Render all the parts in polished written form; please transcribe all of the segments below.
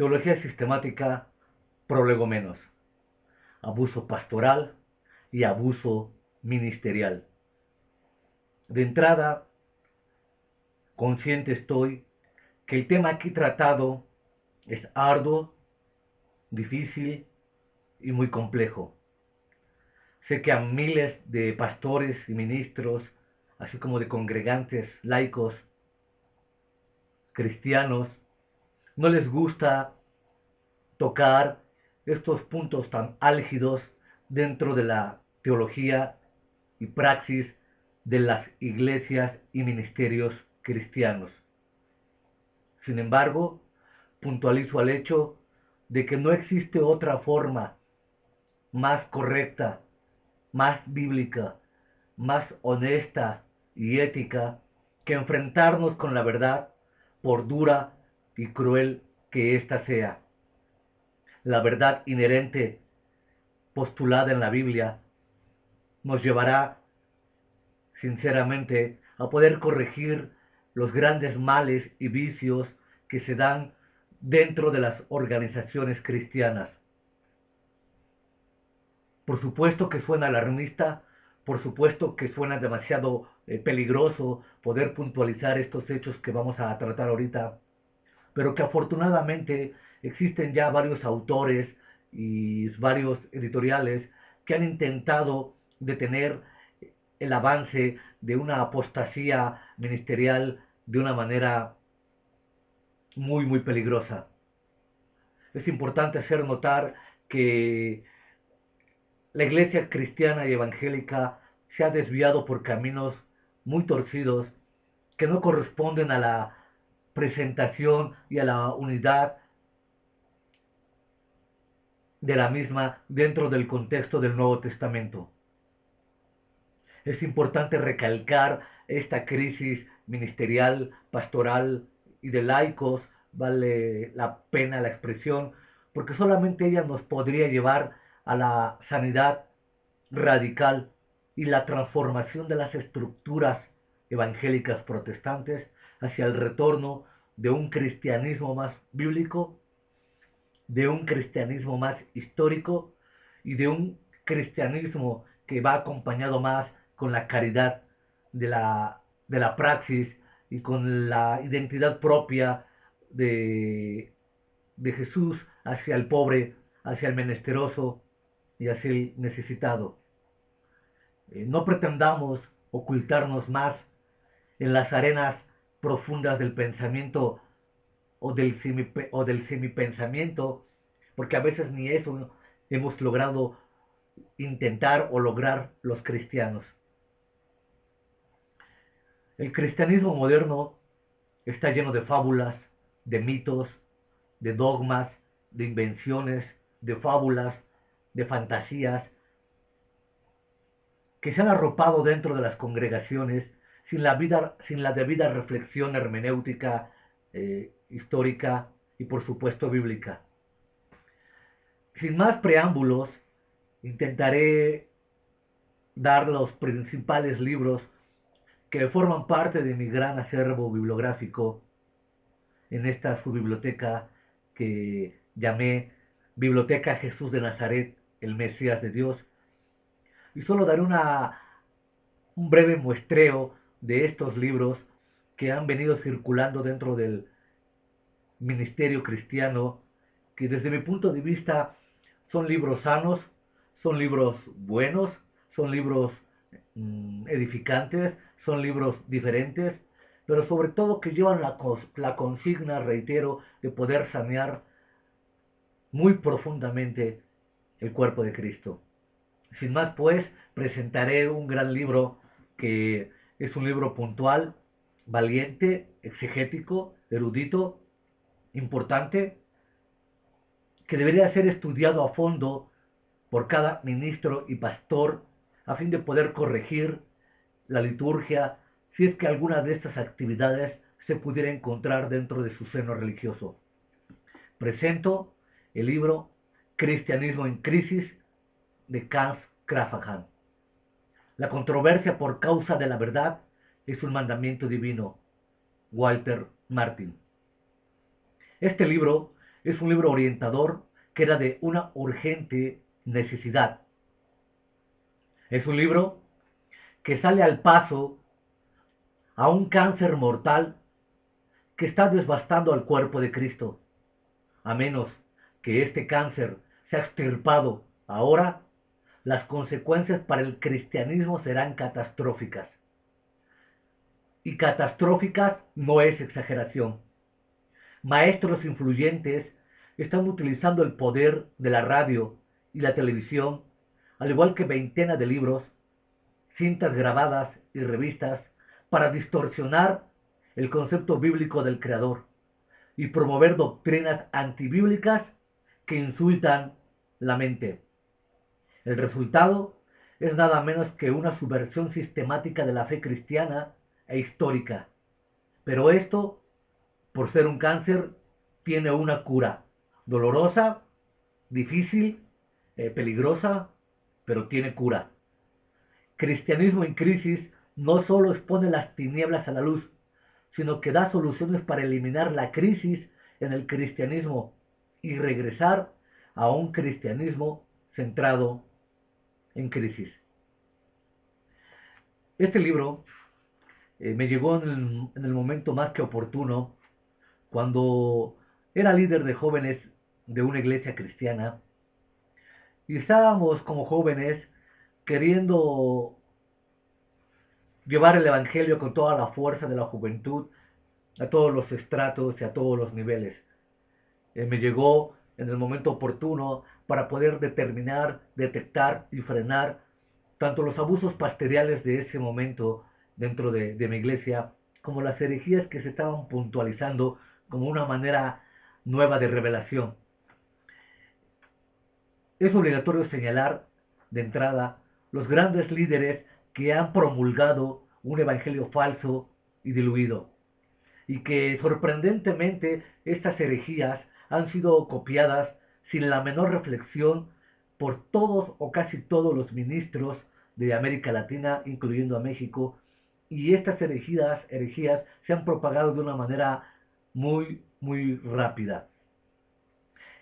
Teología sistemática, prolegomenos. Abuso pastoral y abuso ministerial. De entrada, consciente estoy que el tema aquí tratado es arduo, difícil y muy complejo. Sé que a miles de pastores y ministros, así como de congregantes laicos, cristianos, no les gusta tocar estos puntos tan álgidos dentro de la teología y praxis de las iglesias y ministerios cristianos. Sin embargo, puntualizo al hecho de que no existe otra forma más correcta, más bíblica, más honesta y ética que enfrentarnos con la verdad, por dura y cruel que ésta sea. La verdad inherente postulada en la Biblia nos llevará, sinceramente, a poder corregir los grandes males y vicios que se dan dentro de las organizaciones cristianas. Por supuesto que suena alarmista, por supuesto que suena demasiado peligroso poder puntualizar estos hechos que vamos a tratar ahorita, pero que afortunadamente existen ya varios autores y varios editoriales que han intentado detener el avance de una apostasía ministerial de una manera muy peligrosa. Es importante hacer notar que la iglesia cristiana y evangélica se ha desviado por caminos muy torcidos que no corresponden a la presentación y a la unidad de la misma dentro del contexto del Nuevo Testamento. Es importante recalcar esta crisis ministerial, pastoral y de laicos, vale la pena la expresión, porque solamente ella nos podría llevar a la sanidad radical y la transformación de las estructuras evangélicas protestantes hacia el retorno de un cristianismo más bíblico, de un cristianismo más histórico y de un cristianismo que va acompañado más con la caridad de la praxis y con la identidad propia de Jesús hacia el pobre, hacia el menesteroso y hacia el necesitado. No pretendamos ocultarnos más en las arenas profundas del pensamiento o del semipensamiento, porque a veces ni eso hemos logrado intentar o lograr los cristianos. El cristianismo moderno está lleno de fábulas, de mitos, de dogmas, de invenciones, de fábulas, de fantasías, que se han arropado dentro de las congregaciones sin la debida reflexión hermenéutica, histórica y por supuesto bíblica. Sin más preámbulos, intentaré dar los principales libros que forman parte de mi gran acervo bibliográfico en esta su biblioteca que llamé Biblioteca Jesús de Nazaret, el Mesías de Dios. Y solo daré un breve muestreo de estos libros que han venido circulando dentro del ministerio cristiano, que desde mi punto de vista son libros sanos, son libros buenos, son libros edificantes, son libros diferentes, pero sobre todo que llevan la consigna, reitero, de poder sanear muy profundamente el cuerpo de Cristo. Sin más pues, presentaré un gran libro que es un libro puntual, valiente, exegético, erudito, importante, que debería ser estudiado a fondo por cada ministro y pastor a fin de poder corregir la liturgia si es que alguna de estas actividades se pudiera encontrar dentro de su seno religioso. Presento el libro Cristianismo en Crisis de Hans Krafahan. La controversia por causa de la verdad es un mandamiento divino. Walter Martin. Este libro Es un libro orientador que era de una urgente necesidad. Es un libro que sale al paso a un cáncer mortal que está devastando al cuerpo de Cristo. A menos que este cáncer sea extirpado ahora, las consecuencias para el cristianismo serán catastróficas. Y catastróficas no es exageración. Maestros influyentes están utilizando el poder de la radio y la televisión, al igual que veintenas de libros, cintas grabadas y revistas, para distorsionar el concepto bíblico del Creador y promover doctrinas antibíblicas que insultan la mente. El resultado es nada menos que una subversión sistemática de la fe cristiana e histórica. Pero esto, por ser un cáncer, tiene una cura. Dolorosa, difícil, peligrosa, pero tiene cura. Cristianismo en crisis no solo expone las tinieblas a la luz, sino que da soluciones para eliminar la crisis en el cristianismo y regresar a un cristianismo centrado en crisis. Este libro me llegó en el momento más que oportuno, cuando era líder de jóvenes de una iglesia cristiana y estábamos como jóvenes queriendo llevar el evangelio con toda la fuerza de la juventud a todos los estratos y a todos los niveles. Me llegó en el momento oportuno para poder determinar, detectar y frenar tanto los abusos pastoriales de ese momento dentro de mi iglesia, como las herejías que se estaban puntualizando como una manera nueva de revelación. Es obligatorio señalar de entrada los grandes líderes que han promulgado un evangelio falso y diluido, y que sorprendentemente estas herejías han sido copiadas sin la menor reflexión por todos o casi todos los ministros de América Latina, incluyendo a México, y estas herejías se han propagado de una manera muy rápida.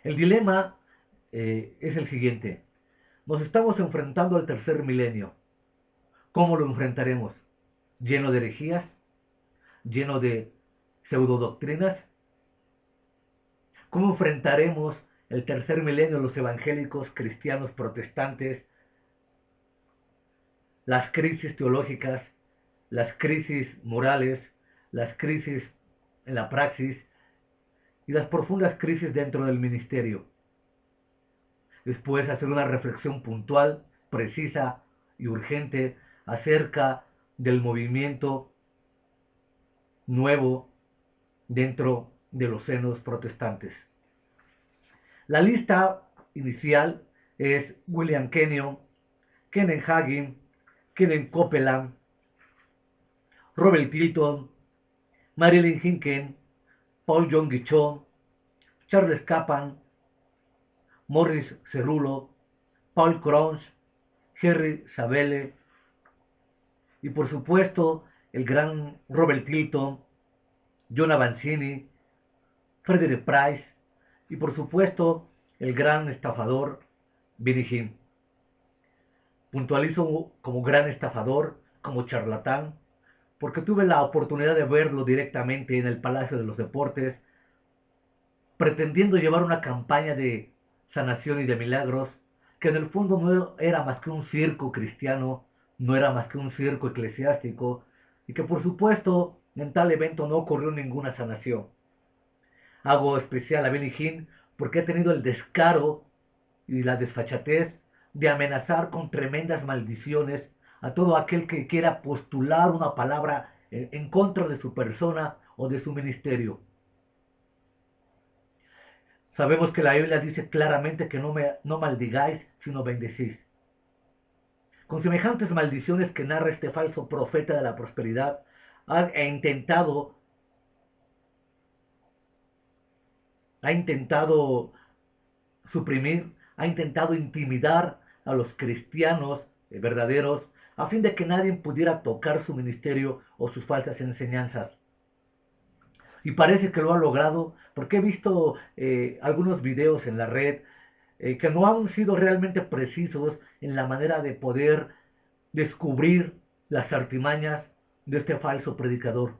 El dilema es el siguiente: nos estamos enfrentando al tercer milenio. ¿Cómo lo enfrentaremos? ¿Lleno de herejías? ¿Lleno de pseudodoctrinas? ¿Cómo enfrentaremos el tercer milenio los evangélicos, cristianos, protestantes, las crisis teológicas, las crisis morales, las crisis en la praxis y las profundas crisis dentro del ministerio? Después hacer una reflexión puntual, precisa y urgente acerca del movimiento nuevo dentro de los senos protestantes. La lista inicial es William Kenyon, Kenneth Hagin, Kenneth Copeland, Robert Tilton, Marilyn Hinckley, Paul John Guichon, Charles Kappan, Morris Cerullo, Paul Cronch, Henry Savelle y por supuesto el gran Robert Tilton, John Avancini, Frederick Price y por supuesto el gran estafador Benny Hinn. Puntualizo como gran estafador, como charlatán, porque tuve la oportunidad de verlo directamente en el Palacio de los Deportes, pretendiendo llevar una campaña de sanación y de milagros, que en el fondo no era más que un circo cristiano, no era más que un circo eclesiástico, y que por supuesto en tal evento no ocurrió ninguna sanación. Hago especial a Benny Hinn porque ha tenido el descaro y la desfachatez de amenazar con tremendas maldiciones a todo aquel que quiera postular una palabra en contra de su persona o de su ministerio. Sabemos que la Biblia dice claramente que no maldigáis, sino bendecís. Con semejantes maldiciones que narra este falso profeta de la prosperidad, ha intentado suprimir, ha intentado intimidar a los cristianos verdaderos a fin de que nadie pudiera tocar su ministerio o sus falsas enseñanzas. Y parece que lo ha logrado, porque he visto algunos videos en la red que no han sido realmente precisos en la manera de poder descubrir las artimañas de este falso predicador.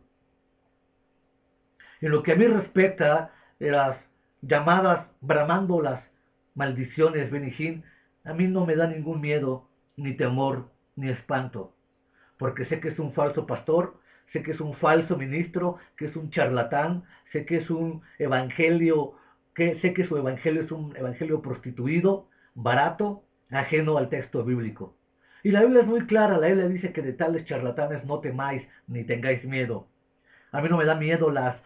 En lo que a mí respecta, las llamadas, bramando las maldiciones, Benijín, a mí no me da ningún miedo, ni temor, ni espanto, porque sé que es un falso pastor, sé que es un falso ministro, que es un charlatán, sé que es un evangelio, que sé que su evangelio es un evangelio prostituido, barato, ajeno al texto bíblico. Y la Biblia es muy clara, la Biblia dice que de tales charlatanes no temáis ni tengáis miedo. A mí no me da miedo las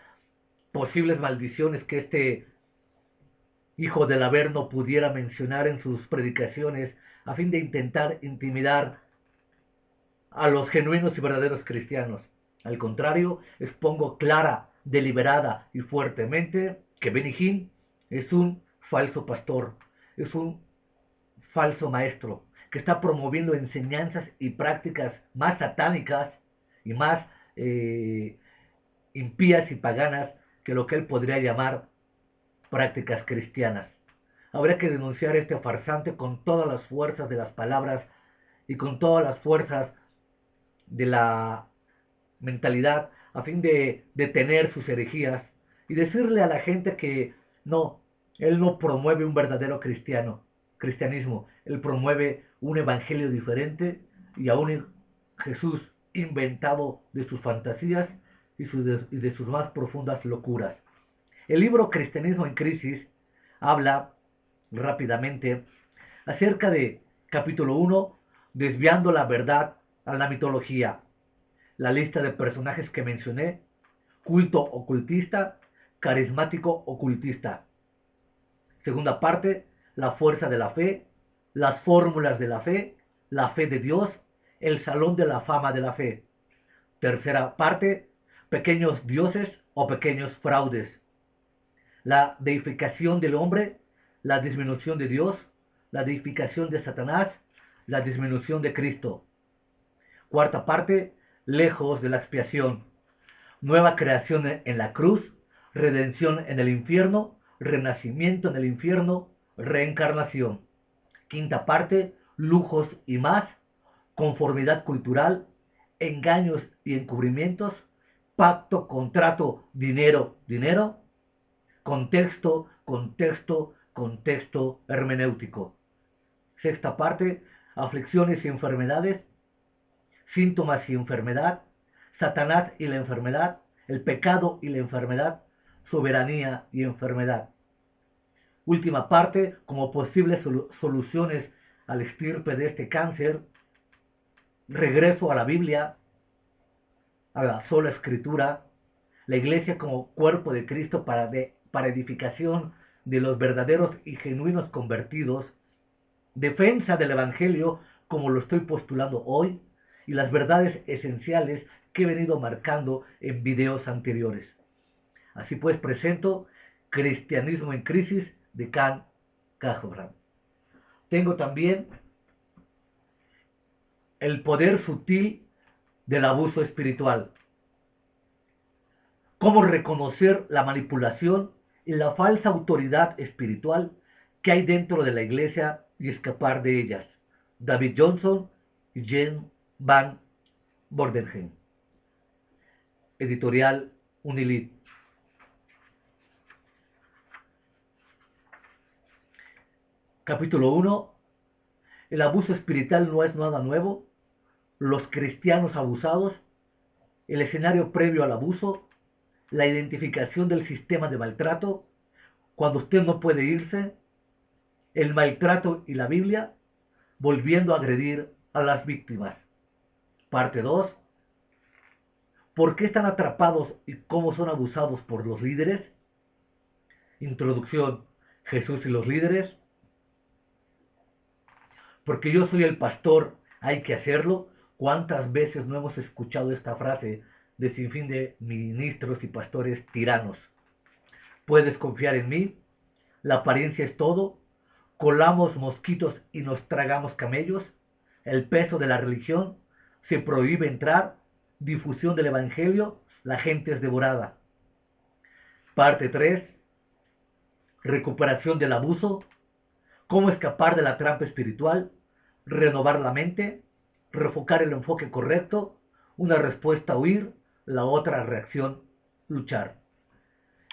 posibles maldiciones que este hijo del Averno pudiera mencionar en sus predicaciones a fin de intentar intimidar a los genuinos y verdaderos cristianos. Al contrario, expongo clara, deliberada y fuertemente que Benny Hinn es un falso pastor, es un falso maestro, que está promoviendo enseñanzas y prácticas más satánicas y más impías y paganas que lo que él podría llamar prácticas cristianas. Habría que denunciar este farsante con todas las fuerzas de las palabras y con todas las fuerzas de la mentalidad a fin de detener sus herejías y decirle a la gente que no, él no promueve un verdadero cristianismo, él promueve un evangelio diferente y a un Jesús inventado de sus fantasías y de sus más profundas locuras. El libro Cristianismo en Crisis habla rápidamente acerca de capítulo 1, desviando la verdad a la mitología. La lista de personajes que mencioné: culto ocultista, carismático ocultista. Segunda parte, la fuerza de la fe, las fórmulas de la fe de Dios, el salón de la fama de la fe. Tercera parte, pequeños dioses o pequeños fraudes. La deificación del hombre, la disminución de Dios, la deificación de Satanás, la disminución de Cristo. Cuarta parte, lejos de la expiación. Nueva creación en la cruz, redención en el infierno, renacimiento en el infierno, reencarnación. Quinta parte, lujos y más, conformidad cultural, engaños y encubrimientos, pacto, contrato, dinero, dinero, contexto, contexto, contexto hermenéutico. Sexta parte, aflicciones y enfermedades, síntomas y enfermedad, Satanás y la enfermedad, el pecado y la enfermedad, soberanía y enfermedad. Última parte, como posibles soluciones al estirpe de este cáncer, regreso a la Biblia, a la sola escritura, la iglesia como cuerpo de Cristo para edificación de los verdaderos y genuinos convertidos, defensa del Evangelio como lo estoy postulando hoy, y las verdades esenciales que he venido marcando en videos anteriores. Así pues, presento Cristianismo en Crisis de Ken Cajobrand. Tengo también el poder sutil del abuso espiritual. Cómo reconocer la manipulación y la falsa autoridad espiritual que hay dentro de la iglesia y escapar de ellas. David Johnson y Jen Van Bordenheim. Editorial Unilit. Capítulo 1. El abuso espiritual no es nada nuevo. Los cristianos abusados. El escenario previo al abuso. La identificación del sistema de maltrato. Cuando usted no puede irse. El maltrato y la Biblia. Volviendo a agredir a las víctimas. Parte 2. ¿Por qué están atrapados y cómo son abusados por los líderes? Introducción. Jesús y los líderes. Porque yo soy el pastor, hay que hacerlo. ¿Cuántas veces no hemos escuchado esta frase de sinfín de ministros y pastores tiranos? Puedes confiar en mí, la apariencia es todo, colamos mosquitos y nos tragamos camellos, el peso de la religión, se prohíbe entrar, difusión del evangelio, la gente es devorada. Parte 3. Recuperación del abuso. Cómo escapar de la trampa espiritual. Renovar la mente. Refocar el enfoque correcto. Una respuesta huir. La otra reacción luchar.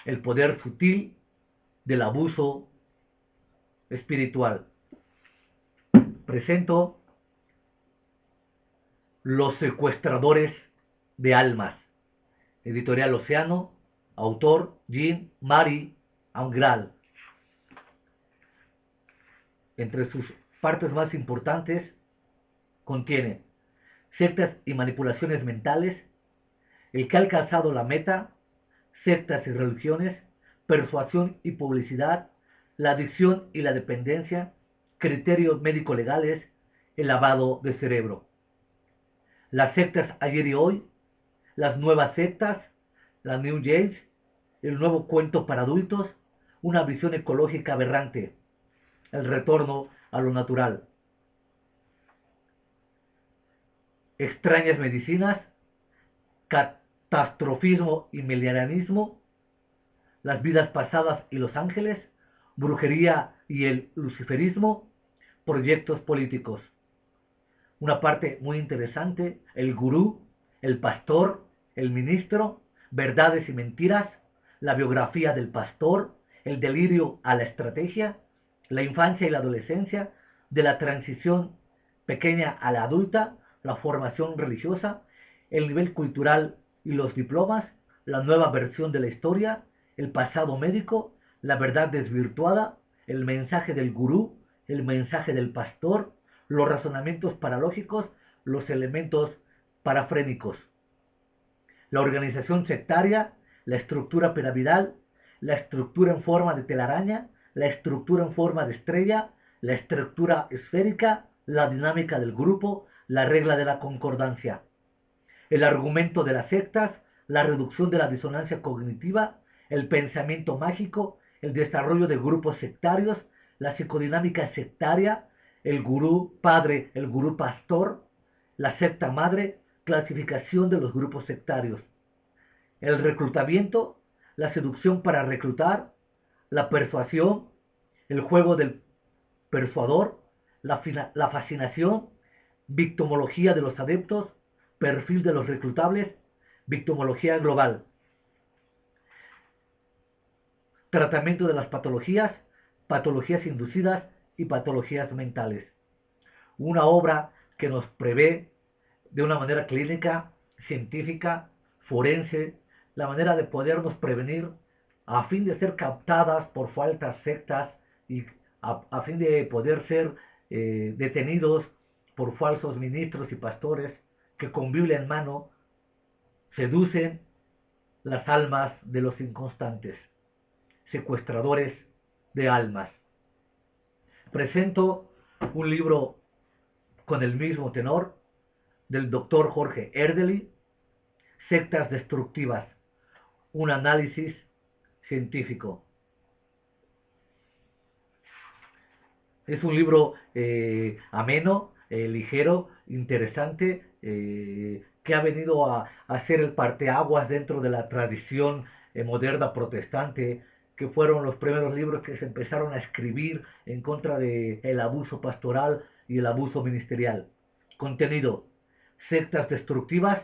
El poder sutil del abuso espiritual. Presento Los secuestradores de almas. Editorial Océano. Autor Jean-Marie Angral. Entre sus partes más importantes contiene sectas y manipulaciones mentales, el que ha alcanzado la meta, sectas y religiones, persuasión y publicidad, la adicción y la dependencia, criterios médico-legales, el lavado de cerebro. Las sectas ayer y hoy, las nuevas sectas, la New Age, el nuevo cuento para adultos, una visión ecológica aberrante, el retorno a lo natural. Extrañas medicinas, catastrofismo y milenarismo, las vidas pasadas y los ángeles, brujería y el luciferismo, proyectos políticos. Una parte muy interesante, el gurú, el pastor, el ministro, verdades y mentiras, la biografía del pastor, el delirio a la estrategia, la infancia y la adolescencia, de la transición pequeña a la adulta, la formación religiosa, el nivel cultural y los diplomas, la nueva versión de la historia, el pasado médico, la verdad desvirtuada, el mensaje del gurú, el mensaje del pastor, los razonamientos paralógicos, los elementos parafrénicos, la organización sectaria, la estructura piramidal, la estructura en forma de telaraña, la estructura en forma de estrella, la estructura esférica, la dinámica del grupo, la regla de la concordancia, el argumento de las sectas, la reducción de la disonancia cognitiva, el pensamiento mágico, el desarrollo de grupos sectarios, la psicodinámica sectaria, el gurú padre, el gurú pastor, la secta madre, clasificación de los grupos sectarios, el reclutamiento, la seducción para reclutar, la persuasión, el juego del persuador, la fascinación, victimología de los adeptos, perfil de los reclutables, victimología global, tratamiento de las patologías, patologías inducidas y patologías mentales. Una obra que nos prevé de una manera clínica, científica, forense, la manera de podernos prevenir a fin de ser captadas por falsas sectas y a fin de poder ser detenidos por falsos ministros y pastores que con Biblia en mano seducen las almas de los inconstantes, secuestradores de almas. Presento un libro con el mismo tenor del doctor Jorge Erdely, Sectas Destructivas, un análisis científico. Es un libro ameno, ligero, interesante, que ha venido a ser el parteaguas dentro de la tradición moderna protestante, que fueron los primeros libros que se empezaron a escribir en contra del abuso pastoral y el abuso ministerial. Contenido: sectas destructivas,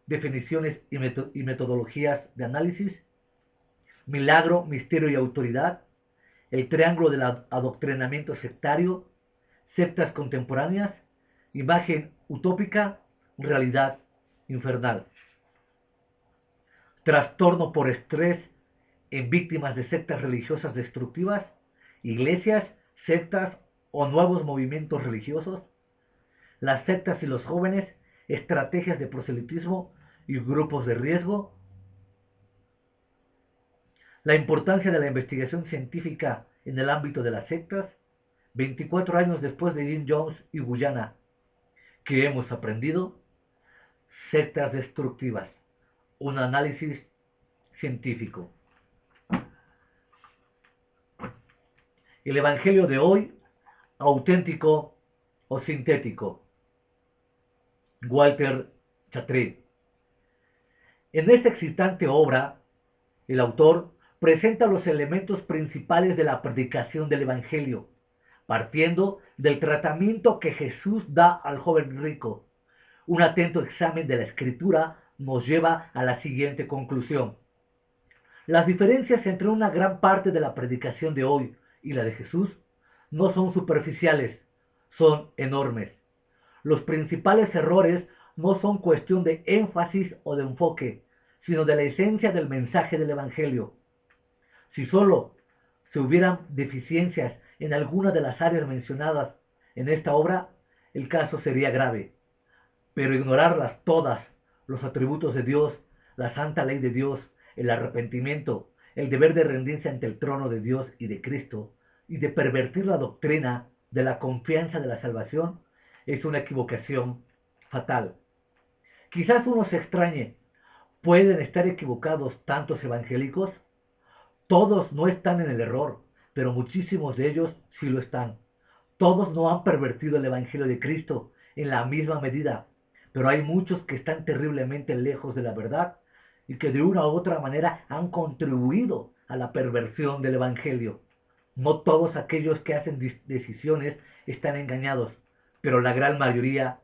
definiciones y metodologías de análisis, milagro, misterio y autoridad, el triángulo del adoctrinamiento sectario, sectas contemporáneas, imagen utópica, realidad infernal, trastorno por estrés en víctimas de sectas religiosas destructivas, iglesias, sectas o nuevos movimientos religiosos, las sectas y los jóvenes, estrategias de proselitismo y grupos de riesgo, la importancia de la investigación científica en el ámbito de las sectas, 24 años después de Jim Jones y Guyana, ¿qué hemos aprendido? Sectas destructivas, un análisis científico. El Evangelio de hoy, auténtico o sintético. Walter Chatré. En esta excitante obra, el autor presenta los elementos principales de la predicación del Evangelio, partiendo del tratamiento que Jesús da al joven rico. Un atento examen de la Escritura nos lleva a la siguiente conclusión. Las diferencias entre una gran parte de la predicación de hoy y la de Jesús no son superficiales, son enormes. Los principales errores no son cuestión de énfasis o de enfoque, sino de la esencia del mensaje del Evangelio. Si solo se hubieran deficiencias en alguna de las áreas mencionadas en esta obra, el caso sería grave. Pero ignorarlas todas, los atributos de Dios, la santa ley de Dios, el arrepentimiento, el deber de rendirse ante el trono de Dios y de Cristo, y de pervertir la doctrina de la confianza de la salvación, es una equivocación fatal. Quizás uno se extrañe, ¿pueden estar equivocados tantos evangélicos? Todos no están en el error, pero muchísimos de ellos sí lo están. Todos no han pervertido el Evangelio de Cristo en la misma medida, pero hay muchos que están terriblemente lejos de la verdad y que de una u otra manera han contribuido a la perversión del Evangelio. No todos aquellos que hacen decisiones están engañados, pero la gran mayoría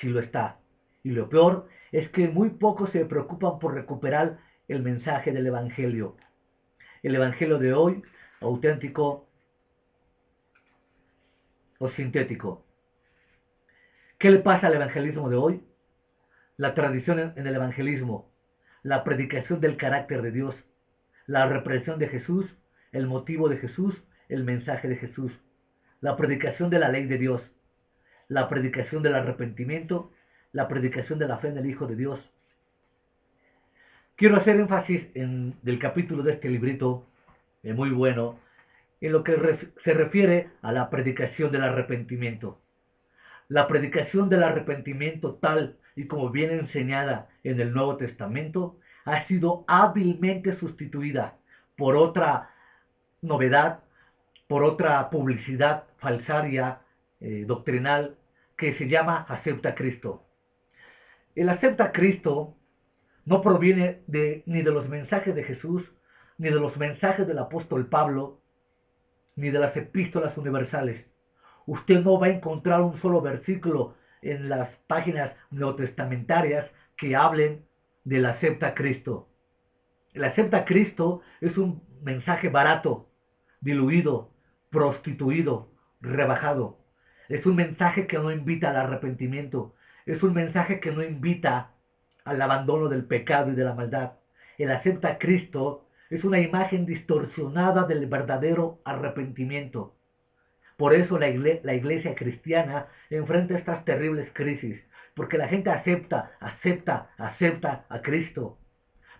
sí lo está. Y lo peor es que muy pocos se preocupan por recuperar el mensaje del Evangelio. El Evangelio de hoy, auténtico o sintético. ¿Qué le pasa al evangelismo de hoy? La tradición en el evangelismo, la predicación del carácter de Dios, la represión de Jesús, el motivo de Jesús, el mensaje de Jesús, la predicación de la ley de Dios, la predicación del arrepentimiento, la predicación de la fe en el Hijo de Dios. Quiero hacer énfasis del capítulo de este librito, muy bueno, en lo que se refiere a la predicación del arrepentimiento. La predicación del arrepentimiento, tal y como viene enseñada en el Nuevo Testamento, ha sido hábilmente sustituida por otra novedad, por otra publicidad falsaria, doctrinal, que se llama Acepta a Cristo. El Acepta a Cristo no proviene ni de los mensajes de Jesús, ni de los mensajes del apóstol Pablo, ni de las epístolas universales. Usted no va a encontrar un solo versículo en las páginas neotestamentarias que hablen del acepta a Cristo. El acepta a Cristo es un mensaje barato, diluido, prostituido, rebajado. Es un mensaje que no invita al arrepentimiento. Es un mensaje que no invita al abandono del pecado y de la maldad. El acepta a Cristo es una imagen distorsionada del verdadero arrepentimiento. Por eso la iglesia cristiana enfrenta estas terribles crisis, porque la gente acepta a Cristo,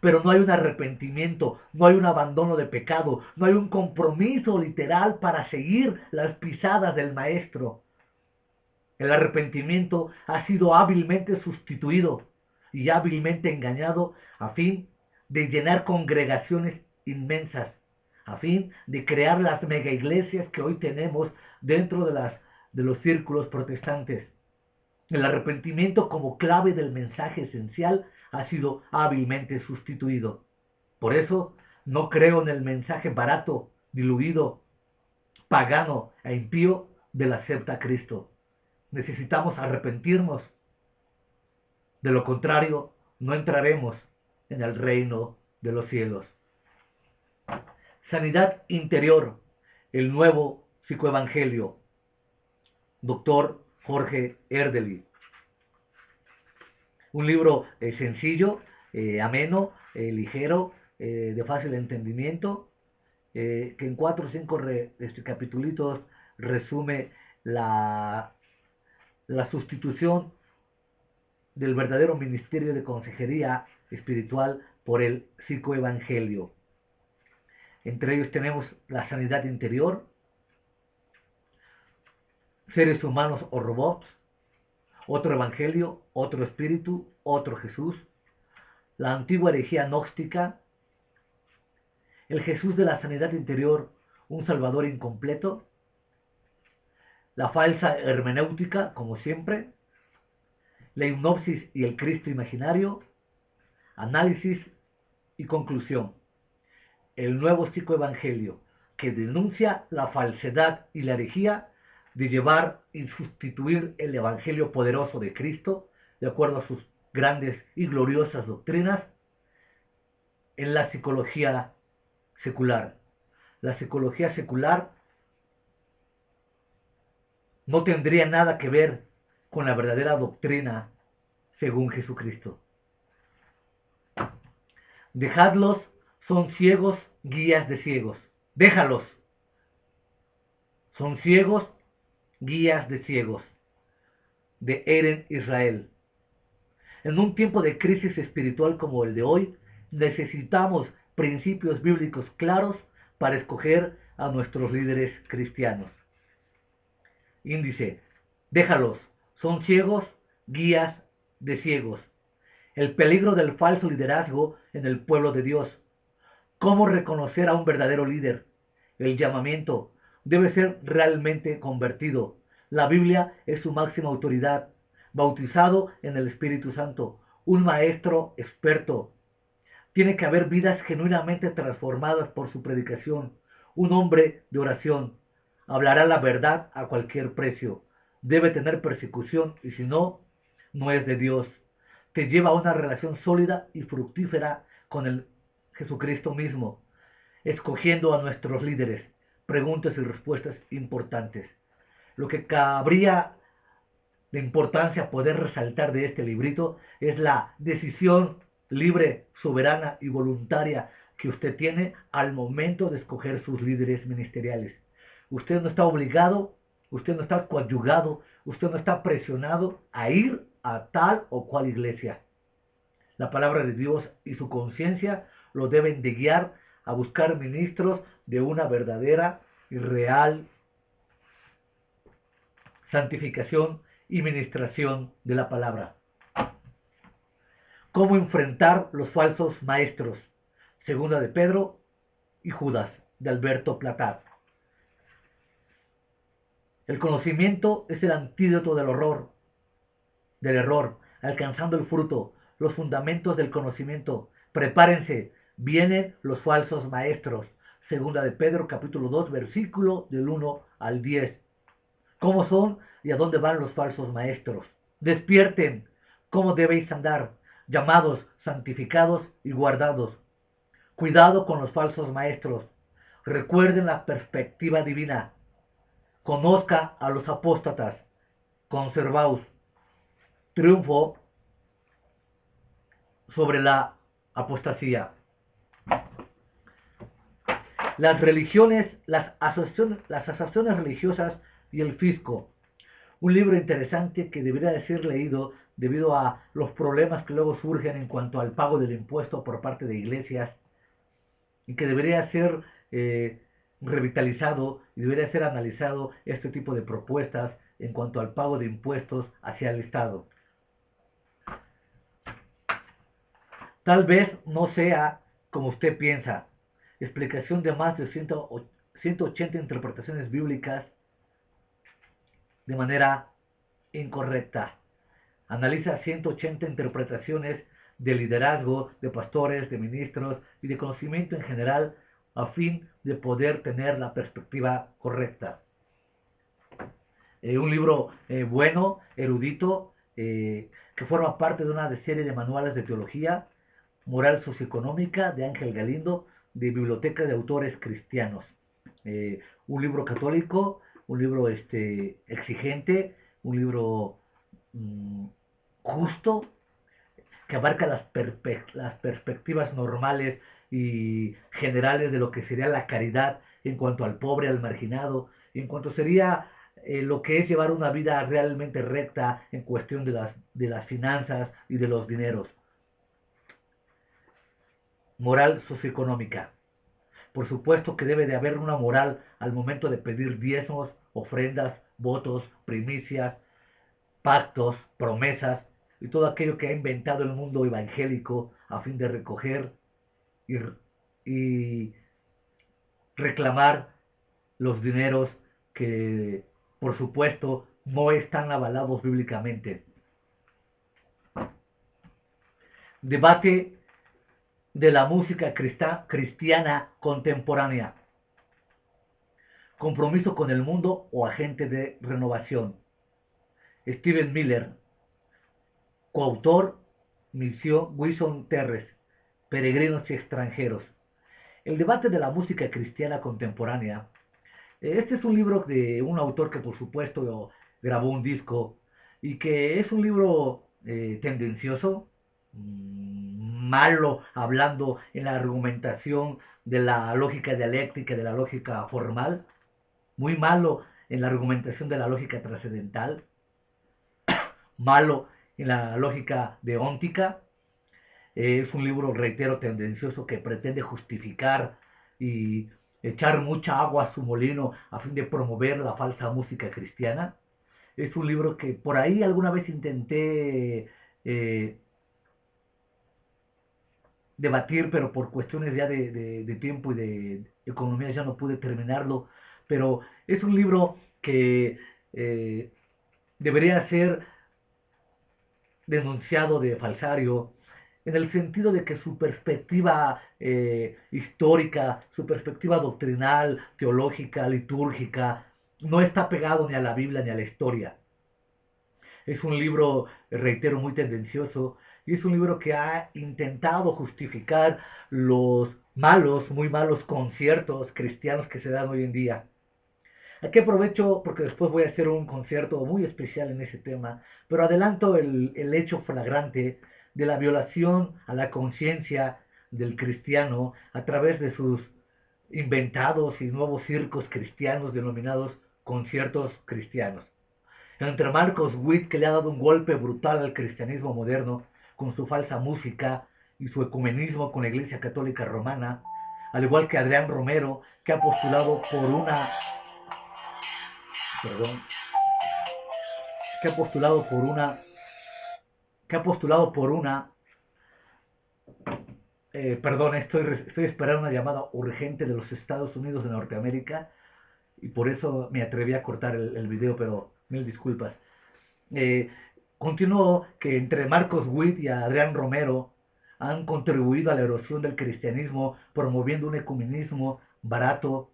pero no hay un arrepentimiento, no hay un abandono de pecado, no hay un compromiso literal para seguir las pisadas del Maestro. El arrepentimiento ha sido hábilmente sustituido y hábilmente engañado a fin de llenar congregaciones inmensas, a fin de crear las mega iglesias que hoy tenemos dentro de los círculos protestantes. El arrepentimiento como clave del mensaje esencial ha sido hábilmente sustituido. Por eso no creo en el mensaje barato, diluido, pagano e impío del acepta a Cristo. Necesitamos arrepentirnos. De lo contrario, no entraremos en el reino de los cielos. Sanidad interior, el nuevo psicoevangelio. Doctor Jorge Erdely. Un libro sencillo, ameno, ligero, de fácil entendimiento, que en 4 o 5 capitulitos resume la sustitución del verdadero ministerio de consejería espiritual por el psicoevangelio. Entre ellos tenemos la sanidad interior, seres humanos o robots, otro evangelio, otro espíritu, otro Jesús, la antigua herejía gnóstica, el Jesús de la sanidad interior, un salvador incompleto, la falsa hermenéutica, como siempre, la hipnosis y el Cristo imaginario, análisis y conclusión. el nuevo psicoevangelio que denuncia la falsedad y la herejía de llevar y sustituir el evangelio poderoso de Cristo, de acuerdo a sus grandes y gloriosas doctrinas, en la psicología secular. La psicología secular no tendría nada que ver con la verdadera doctrina según Jesucristo. Dejadlos, son ciegos, guías de ciegos. Déjalos, son ciegos, guías de ciegos. De Eren Israel. En un tiempo de crisis espiritual como el de hoy, necesitamos principios bíblicos claros para escoger a nuestros líderes cristianos. Índice: déjalos, son ciegos, guías de ciegos. El peligro del falso liderazgo en el pueblo de Dios. ¿Cómo reconocer a un verdadero líder? El llamamiento: debe ser realmente convertido. La Biblia es su máxima autoridad, bautizado en el Espíritu Santo, un maestro experto. Tiene que haber vidas genuinamente transformadas por su predicación, un hombre de oración. Hablará la verdad a cualquier precio. Debe tener persecución y si no, no es de Dios. Te lleva a una relación sólida y fructífera con el Jesucristo mismo, escogiendo a nuestros líderes. Preguntas y respuestas importantes. Lo que cabría de importancia poder resaltar de este librito es la decisión libre, soberana y voluntaria que usted tiene al momento de escoger sus líderes ministeriales. Usted no está obligado, usted no está coadyugado, usted no está presionado a ir a tal o cual iglesia. La palabra de Dios y su conciencia lo deben de guiar a buscar ministros de una verdadera y real santificación y ministración de la palabra. ¿Cómo enfrentar los falsos maestros? Segunda de Pedro y Judas, de Alberto Platat. El conocimiento es el antídoto del error, alcanzando el fruto, los fundamentos del conocimiento. Prepárense, vienen los falsos maestros. Segunda de Pedro, capítulo 2, versículo del 1 al 10. ¿Cómo son y a dónde van los falsos maestros? Despierten, ¿cómo debéis andar? Llamados, santificados y guardados. Cuidado con los falsos maestros. Recuerden la perspectiva divina. Conozca a los apóstatas. Conservaos. Triunfo sobre la apostasía. Las religiones, las asociaciones religiosas y el fisco. Un libro interesante que debería de ser leído debido a los problemas que luego surgen en cuanto al pago del impuesto por parte de iglesias y que debería ser revitalizado y debería ser analizado este tipo de propuestas en cuanto al pago de impuestos hacia el Estado. Tal vez no sea como usted piensa. Explicación de más de 180 interpretaciones bíblicas de manera incorrecta. Analiza 180 interpretaciones de liderazgo, de pastores, de ministros y de conocimiento en general a fin de poder tener la perspectiva correcta. Un libro bueno, erudito, que forma parte de una serie de manuales de teología, moral socioeconómica de Ángel Galindo, de Biblioteca de Autores Cristianos. Un libro católico, un libro exigente, un libro justo, que abarca las perspectivas normales y generales de lo que sería la caridad en cuanto al pobre, al marginado, en cuanto sería lo que es llevar una vida realmente recta en cuestión de las finanzas y de los dineros. Moral socioeconómica. Por supuesto que debe de haber una moral al momento de pedir diezmos, ofrendas, votos, primicias, pactos, promesas y todo aquello que ha inventado el mundo evangélico a fin de recoger y reclamar los dineros que, por supuesto, no están avalados bíblicamente. Debate de la música cristiana contemporánea. Compromiso con el mundo o agente de renovación. Steven Miller, coautor, Misión Wilson Terres, Peregrinos y extranjeros. El debate de la música cristiana contemporánea. Este es un libro de un autor que por supuesto grabó un disco y que es un libro tendencioso, malo hablando en la argumentación de la lógica dialéctica, de la lógica formal, muy malo en la argumentación de la lógica trascendental, malo en la lógica deóntica. Es un libro, reitero, tendencioso que pretende justificar y echar mucha agua a su molino a fin de promover la falsa música cristiana. Es un libro que por ahí alguna vez intenté debatir, pero por cuestiones ya de tiempo y de economía ya no pude terminarlo. Pero es un libro que debería ser denunciado de falsario, en el sentido de que su perspectiva histórica, su perspectiva doctrinal, teológica, litúrgica, no está pegado ni a la Biblia ni a la historia. Es un libro, reitero, muy tendencioso, y es un libro que ha intentado justificar los malos, muy malos conciertos cristianos que se dan hoy en día. Aquí aprovecho porque después voy a hacer un concierto muy especial en ese tema, pero adelanto el hecho flagrante de la violación a la conciencia del cristiano a través de sus inventados y nuevos circos cristianos denominados conciertos cristianos. Entre Marcos Witt, que le ha dado un golpe brutal al cristianismo moderno con su falsa música y su ecumenismo con la Iglesia Católica Romana, al igual que Adrián Romero, que ha postulado por una perdón, que ha postulado por una, que ha postulado por una, perdón, estoy esperando una llamada urgente de los Estados Unidos de Norteamérica y por eso me atreví a cortar el video, pero mil disculpas. Eh, Continuó que entre Marcos Witt y Adrián Romero han contribuido a la erosión del cristianismo promoviendo un ecumenismo barato,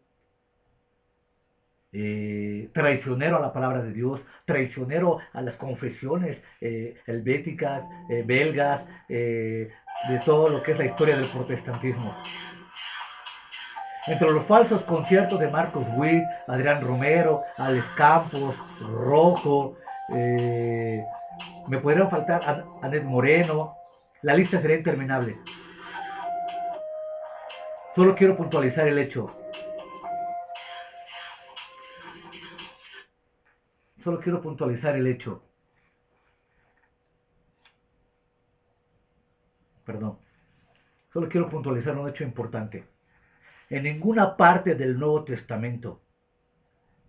traicionero a la palabra de Dios, traicionero a las confesiones helvéticas, belgas, de todo lo que es la historia del protestantismo. Entre los falsos conciertos de Marcos Witt, Adrián Romero, Alex Campos, Rojo, me podrían faltar Anet Moreno, la lista sería interminable. Solo quiero puntualizar el hecho. Solo quiero puntualizar el hecho. Perdón. Solo quiero puntualizar un hecho importante. En ninguna parte del Nuevo Testamento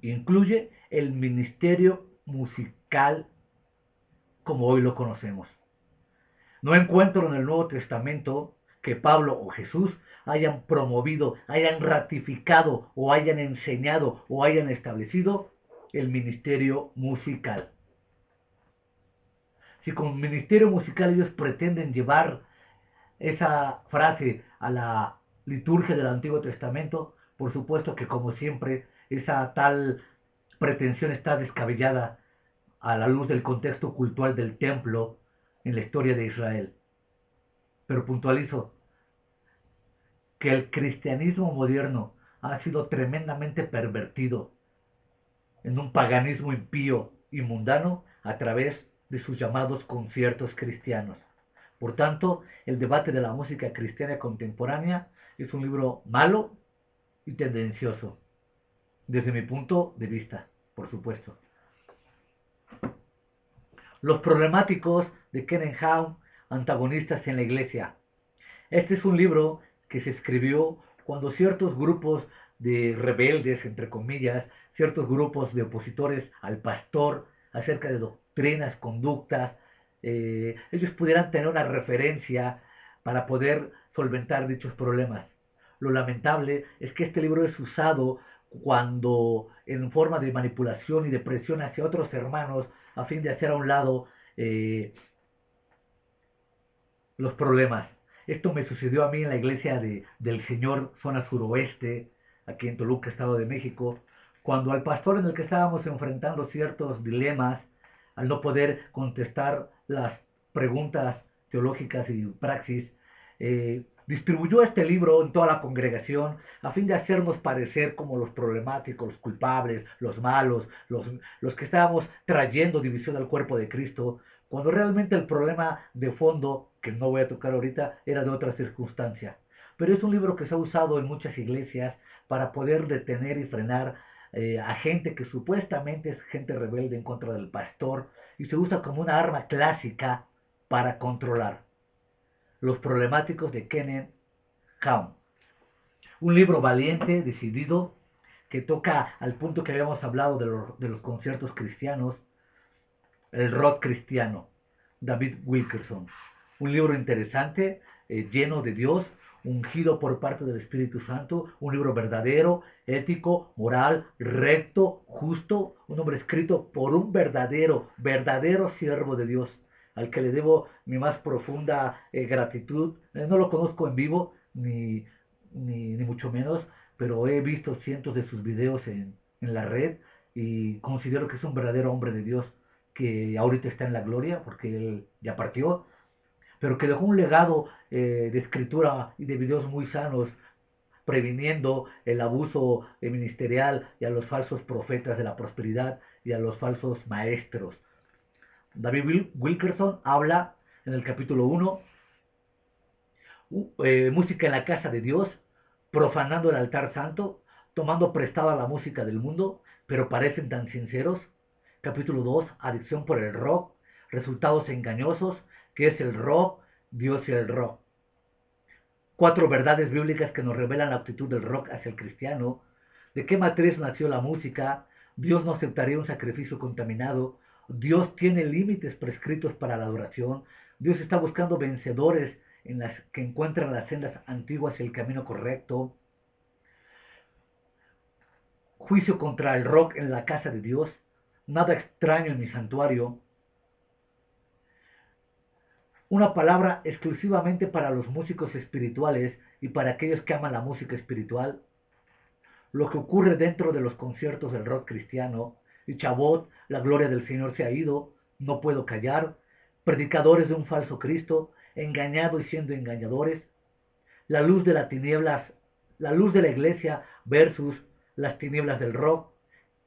incluye el ministerio musical como hoy lo conocemos. No encuentro en el Nuevo Testamento que Pablo o Jesús hayan promovido, hayan ratificado o hayan enseñado o hayan establecido el ministerio musical. Si con ministerio musical ellos pretenden llevar esa frase a la liturgia del Antiguo Testamento, por supuesto que como siempre esa tal pretensión está descabellada a la luz del contexto cultural del templo en la historia de Israel. Pero puntualizo que el cristianismo moderno ha sido tremendamente pervertido en un paganismo impío y mundano a través de sus llamados conciertos cristianos. Por tanto, el debate de la música cristiana contemporánea es un libro malo y tendencioso, desde mi punto de vista, por supuesto. Los problemáticos de Kenenham, antagonistas en la iglesia. Este es un libro que se escribió cuando ciertos grupos de rebeldes, entre comillas, ciertos grupos de opositores al pastor acerca de doctrinas, conductas, ellos pudieran tener una referencia para poder solventar dichos problemas. Lo lamentable es que este libro es usado cuando en forma de manipulación y de presión hacia otros hermanos a fin de hacer a un lado los problemas. Esto me sucedió a mí en la iglesia del Señor, zona suroeste, aquí en Toluca, Estado de México, cuando al pastor en el que estábamos enfrentando ciertos dilemas, al no poder contestar las preguntas teológicas y praxis, distribuyó este libro en toda la congregación a fin de hacernos parecer como los problemáticos, los culpables, los malos, los que estábamos trayendo división al cuerpo de Cristo, cuando realmente el problema de fondo, que no voy a tocar ahorita, era de otra circunstancia. Pero es un libro que se ha usado en muchas iglesias para poder detener y frenar a gente que supuestamente es gente rebelde en contra del pastor, y se usa como una arma clásica para controlar. Los problemáticos de Kenneth Kaun. Un libro valiente, decidido, que toca al punto que habíamos hablado de los conciertos cristianos, el rock cristiano, David Wilkerson. Un libro interesante, lleno de Dios, ungido por parte del Espíritu Santo, un libro verdadero, ético, moral, recto, justo, un hombre escrito por un verdadero siervo de Dios, al que le debo mi más profunda gratitud. No lo conozco en vivo, ni mucho menos, pero he visto cientos de sus videos en la red y considero que es un verdadero hombre de Dios que ahorita está en la gloria porque él ya partió, pero que dejó un legado de escritura y de videos muy sanos, previniendo el abuso ministerial y a los falsos profetas de la prosperidad y a los falsos maestros. David Wilkerson habla en el capítulo 1, música en la casa de Dios, profanando el altar santo, tomando prestada la música del mundo, pero parecen tan sinceros. Capítulo 2, adicción por el rock, resultados engañosos, ¿qué es el rock? Dios y el rock. 4 verdades bíblicas que nos revelan la actitud del rock hacia el cristiano. ¿De qué matriz nació la música? Dios no aceptaría un sacrificio contaminado. Dios tiene límites prescritos para la adoración. Dios está buscando vencedores en las que encuentran las sendas antiguas y el camino correcto. Juicio contra el rock en la casa de Dios. Nada extraño en mi santuario. Una palabra exclusivamente para los músicos espirituales y para aquellos que aman la música espiritual. Lo que ocurre dentro de los conciertos del rock cristiano. Y Chabot, la gloria del Señor se ha ido, no puedo callar. Predicadores de un falso Cristo, engañados y siendo engañadores. La luz de las tinieblas, la luz de la iglesia versus las tinieblas del rock.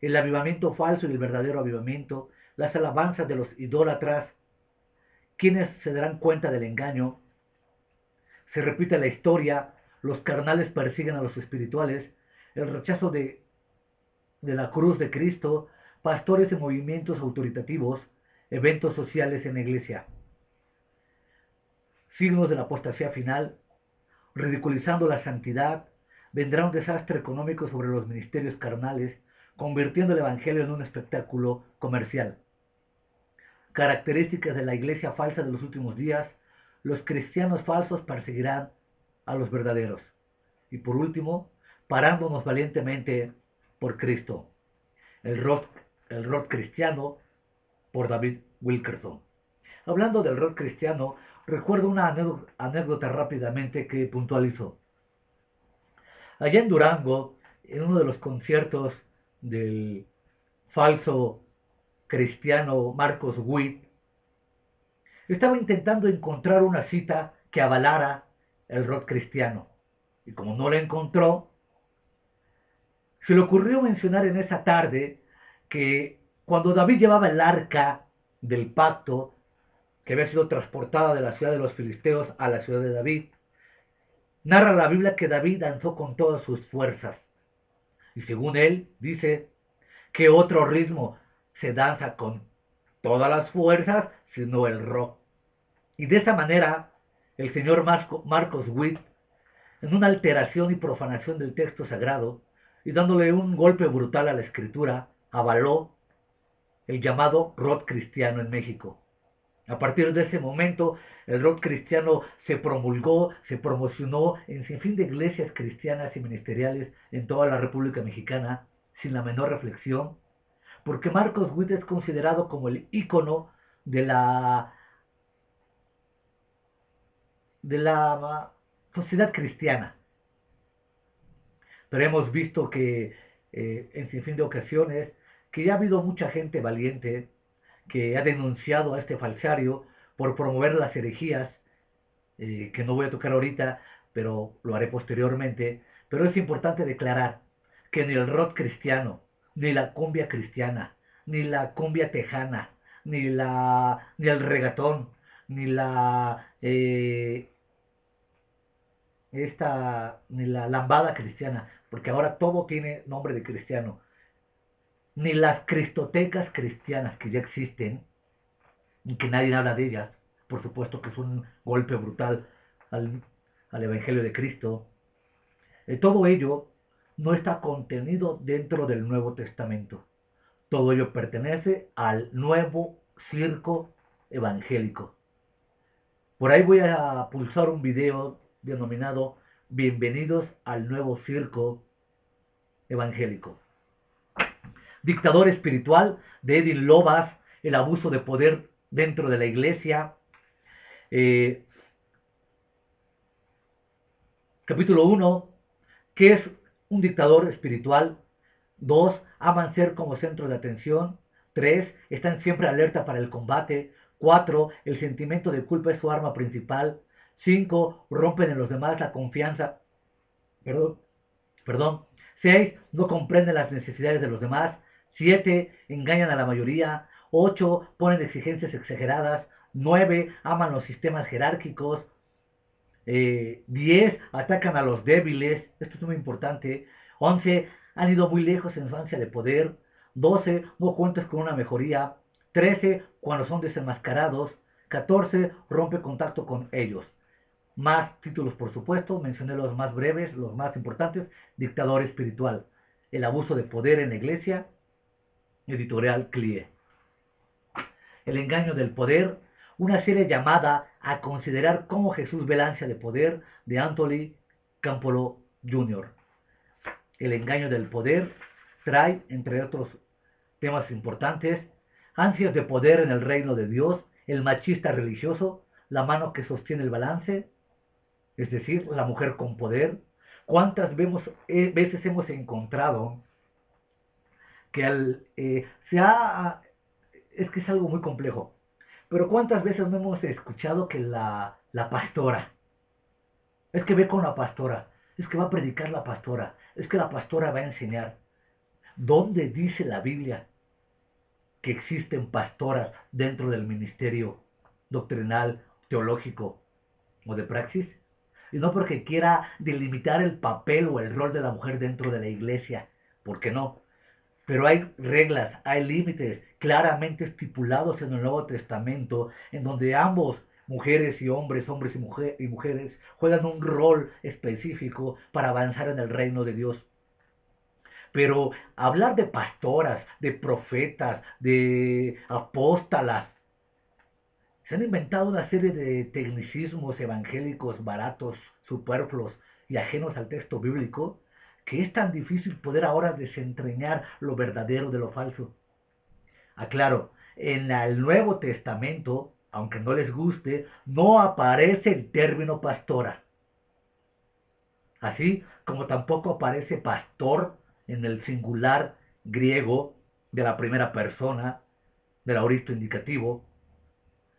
El avivamiento falso y el verdadero avivamiento. Las alabanzas de los idólatras. ¿Quiénes se darán cuenta del engaño? Se repite la historia, los carnales persiguen a los espirituales, el rechazo de la cruz de Cristo, pastores y movimientos autoritativos, eventos sociales en la iglesia. Signos de la apostasía final, ridiculizando la santidad, vendrá un desastre económico sobre los ministerios carnales, convirtiendo el evangelio en un espectáculo comercial. Características de la iglesia falsa de los últimos días, los cristianos falsos perseguirán a los verdaderos. Y por último, parándonos valientemente por Cristo. El rock cristiano por David Wilkerson. Hablando del rock cristiano, recuerdo una anécdota rápidamente que puntualizo. Allá en Durango, en uno de los conciertos del falso cristiano Marcos Witt, estaba intentando encontrar una cita que avalara el rock cristiano. Y como no la encontró, se le ocurrió mencionar en esa tarde que cuando David llevaba el arca del pacto, que había sido transportada de la ciudad de los filisteos a la ciudad de David, narra la Biblia que David danzó con todas sus fuerzas. Y según él, dice que otro ritmo se danza con todas las fuerzas, sino el rock. Y de esa manera, el señor Marcos Witt, en una alteración y profanación del texto sagrado, y dándole un golpe brutal a la escritura, avaló el llamado rock cristiano en México. A partir de ese momento, el rock cristiano se promulgó, se promocionó en sinfín de iglesias cristianas y ministeriales en toda la República Mexicana, sin la menor reflexión, porque Marcos Witt es considerado como el ícono de la de la sociedad cristiana. Pero hemos visto que en sinfín de ocasiones que ya ha habido mucha gente valiente que ha denunciado a este falsario por promover las herejías, que no voy a tocar ahorita, pero lo haré posteriormente. Pero es importante declarar que ni el rock cristiano, ni la cumbia cristiana, ni la cumbia tejana, ni el regatón, ni ni la lambada cristiana, porque ahora todo tiene nombre de cristiano, ni las cristotecas cristianas que ya existen y que nadie habla de ellas, por supuesto que es un golpe brutal al, al Evangelio de Cristo. Todo ello no está contenido dentro del Nuevo Testamento. Todo ello pertenece al nuevo circo evangélico. Por ahí voy a pulsar un video denominado Bienvenidos al nuevo circo evangélico. Dictador espiritual de Edwin Lovas, el abuso de poder dentro de la iglesia. Capítulo 1, ¿qué es un dictador espiritual? 2, aman ser como centro de atención. 3, están siempre alerta para el combate. 4, el sentimiento de culpa es su arma principal. 5, rompen en los demás la confianza. Perdón. 6, no comprenden las necesidades de los demás. 7, engañan a la mayoría. 8, ponen exigencias exageradas. 9, aman los sistemas jerárquicos. 10, atacan a los débiles. Esto es muy importante. 11, han ido muy lejos en su ansia de poder. 12, no cuentas con una mejoría. 13, cuando son desenmascarados. 14, rompe contacto con ellos. Más títulos, por supuesto, mencioné los más breves, los más importantes. Dictador espiritual, el abuso de poder en la iglesia, editorial CLIE. El engaño del poder, una serie llamada A considerar cómo Jesús ve la ansia de poder, de Anthony Campolo Jr. El engaño del poder trae, entre otros temas importantes, ansias de poder en el reino de Dios, el machista religioso, la mano que sostiene el balance, es decir, la mujer con poder. ¿Cuántas veces hemos encontrado que es que es algo muy complejo, pero cuántas veces no hemos escuchado que la pastora, es que ve con la pastora, es que va a predicar la pastora, es que la pastora va a enseñar? ¿Dónde dice la Biblia que existen pastoras dentro del ministerio doctrinal, teológico o de praxis? Y no porque quiera delimitar el papel o el rol de la mujer dentro de la iglesia, porque no. Pero hay reglas, hay límites claramente estipulados en el Nuevo Testamento, en donde ambos, mujeres y hombres, y mujeres, juegan un rol específico para avanzar en el reino de Dios. Pero hablar de pastoras, de profetas, de apóstolas, se han inventado una serie de tecnicismos evangélicos baratos, superfluos y ajenos al texto bíblico, que es tan difícil poder ahora desentrañar lo verdadero de lo falso. Aclaro, en el Nuevo Testamento, aunque no les guste, no aparece el término pastora. Así como tampoco aparece pastor en el singular griego de la primera persona, del auristo indicativo.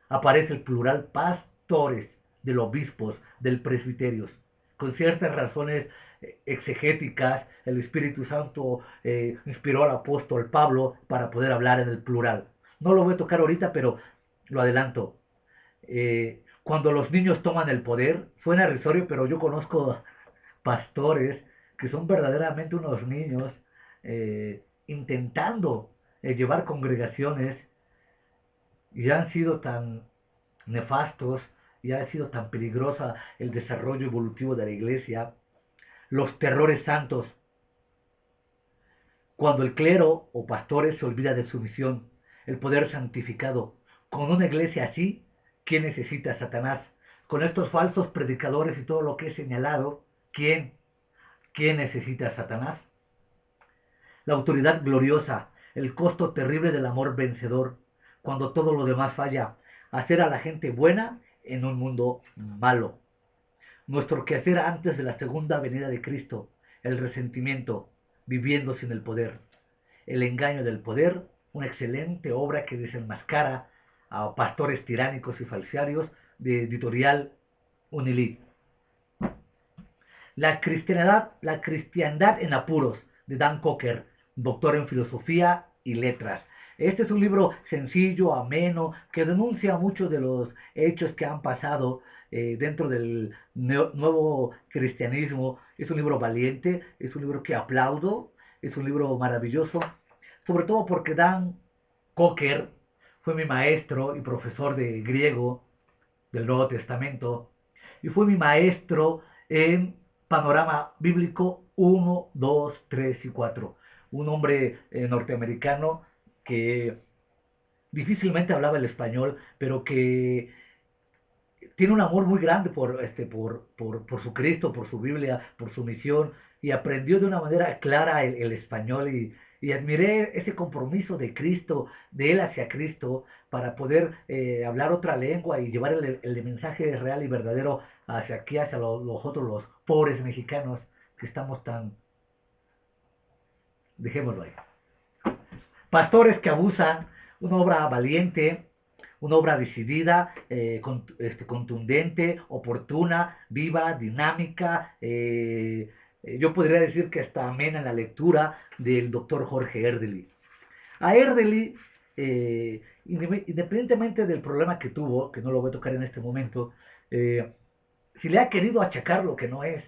Aparece el plural pastores, del obispos, del presbiterios. Con ciertas razones exegéticas, el Espíritu Santo inspiró al apóstol Pablo para poder hablar en el plural. No lo voy a tocar ahorita, pero lo adelanto. Cuando los niños toman el poder, suena risorio, pero yo conozco pastores que son verdaderamente unos niños intentando llevar congregaciones, y han sido tan nefastos y ha sido tan peligrosa el desarrollo evolutivo de la iglesia. Los terrores santos, cuando el clero o pastores se olvida de su misión, el poder santificado. Con una iglesia así, ¿quién necesita a Satanás? Con estos falsos predicadores y todo lo que he señalado, ¿quién necesita a Satanás? La autoridad gloriosa, el costo terrible del amor vencedor, cuando todo lo demás falla, hacer a la gente buena en un mundo malo. nuestro quehacer antes de la segunda venida de Cristo, el resentimiento, viviendo sin el poder, el engaño del poder, una excelente obra que desenmascara a pastores tiránicos y falsarios de editorial Unilí. La cristiandad en apuros, de Dan Cocker, doctor en filosofía y letras. Este es un libro sencillo, ameno, que denuncia muchos de los hechos que han pasado dentro del nuevo cristianismo. Es un libro valiente, es un libro que aplaudo, es un libro maravilloso, sobre todo porque Dan Cocker fue mi maestro y profesor de griego del Nuevo Testamento, y fue mi maestro en panorama bíblico 1, 2, 3 y 4. Un hombre norteamericano que difícilmente hablaba el español, pero que tiene un amor muy grande por su Cristo, por su Biblia, por su misión, y aprendió de una manera clara el español, y admiré ese compromiso de Cristo, de él hacia Cristo, para poder hablar otra lengua y llevar el mensaje real y verdadero hacia aquí, hacia los pobres mexicanos que estamos tan, dejémoslo ahí. Pastores que abusan, una obra valiente, una obra decidida, contundente, oportuna, viva, dinámica. Yo podría decir que hasta amena en la lectura del doctor Jorge Erdely. A Erdely, independientemente del problema que tuvo, que no lo voy a tocar en este momento, si le ha querido achacar lo que no es,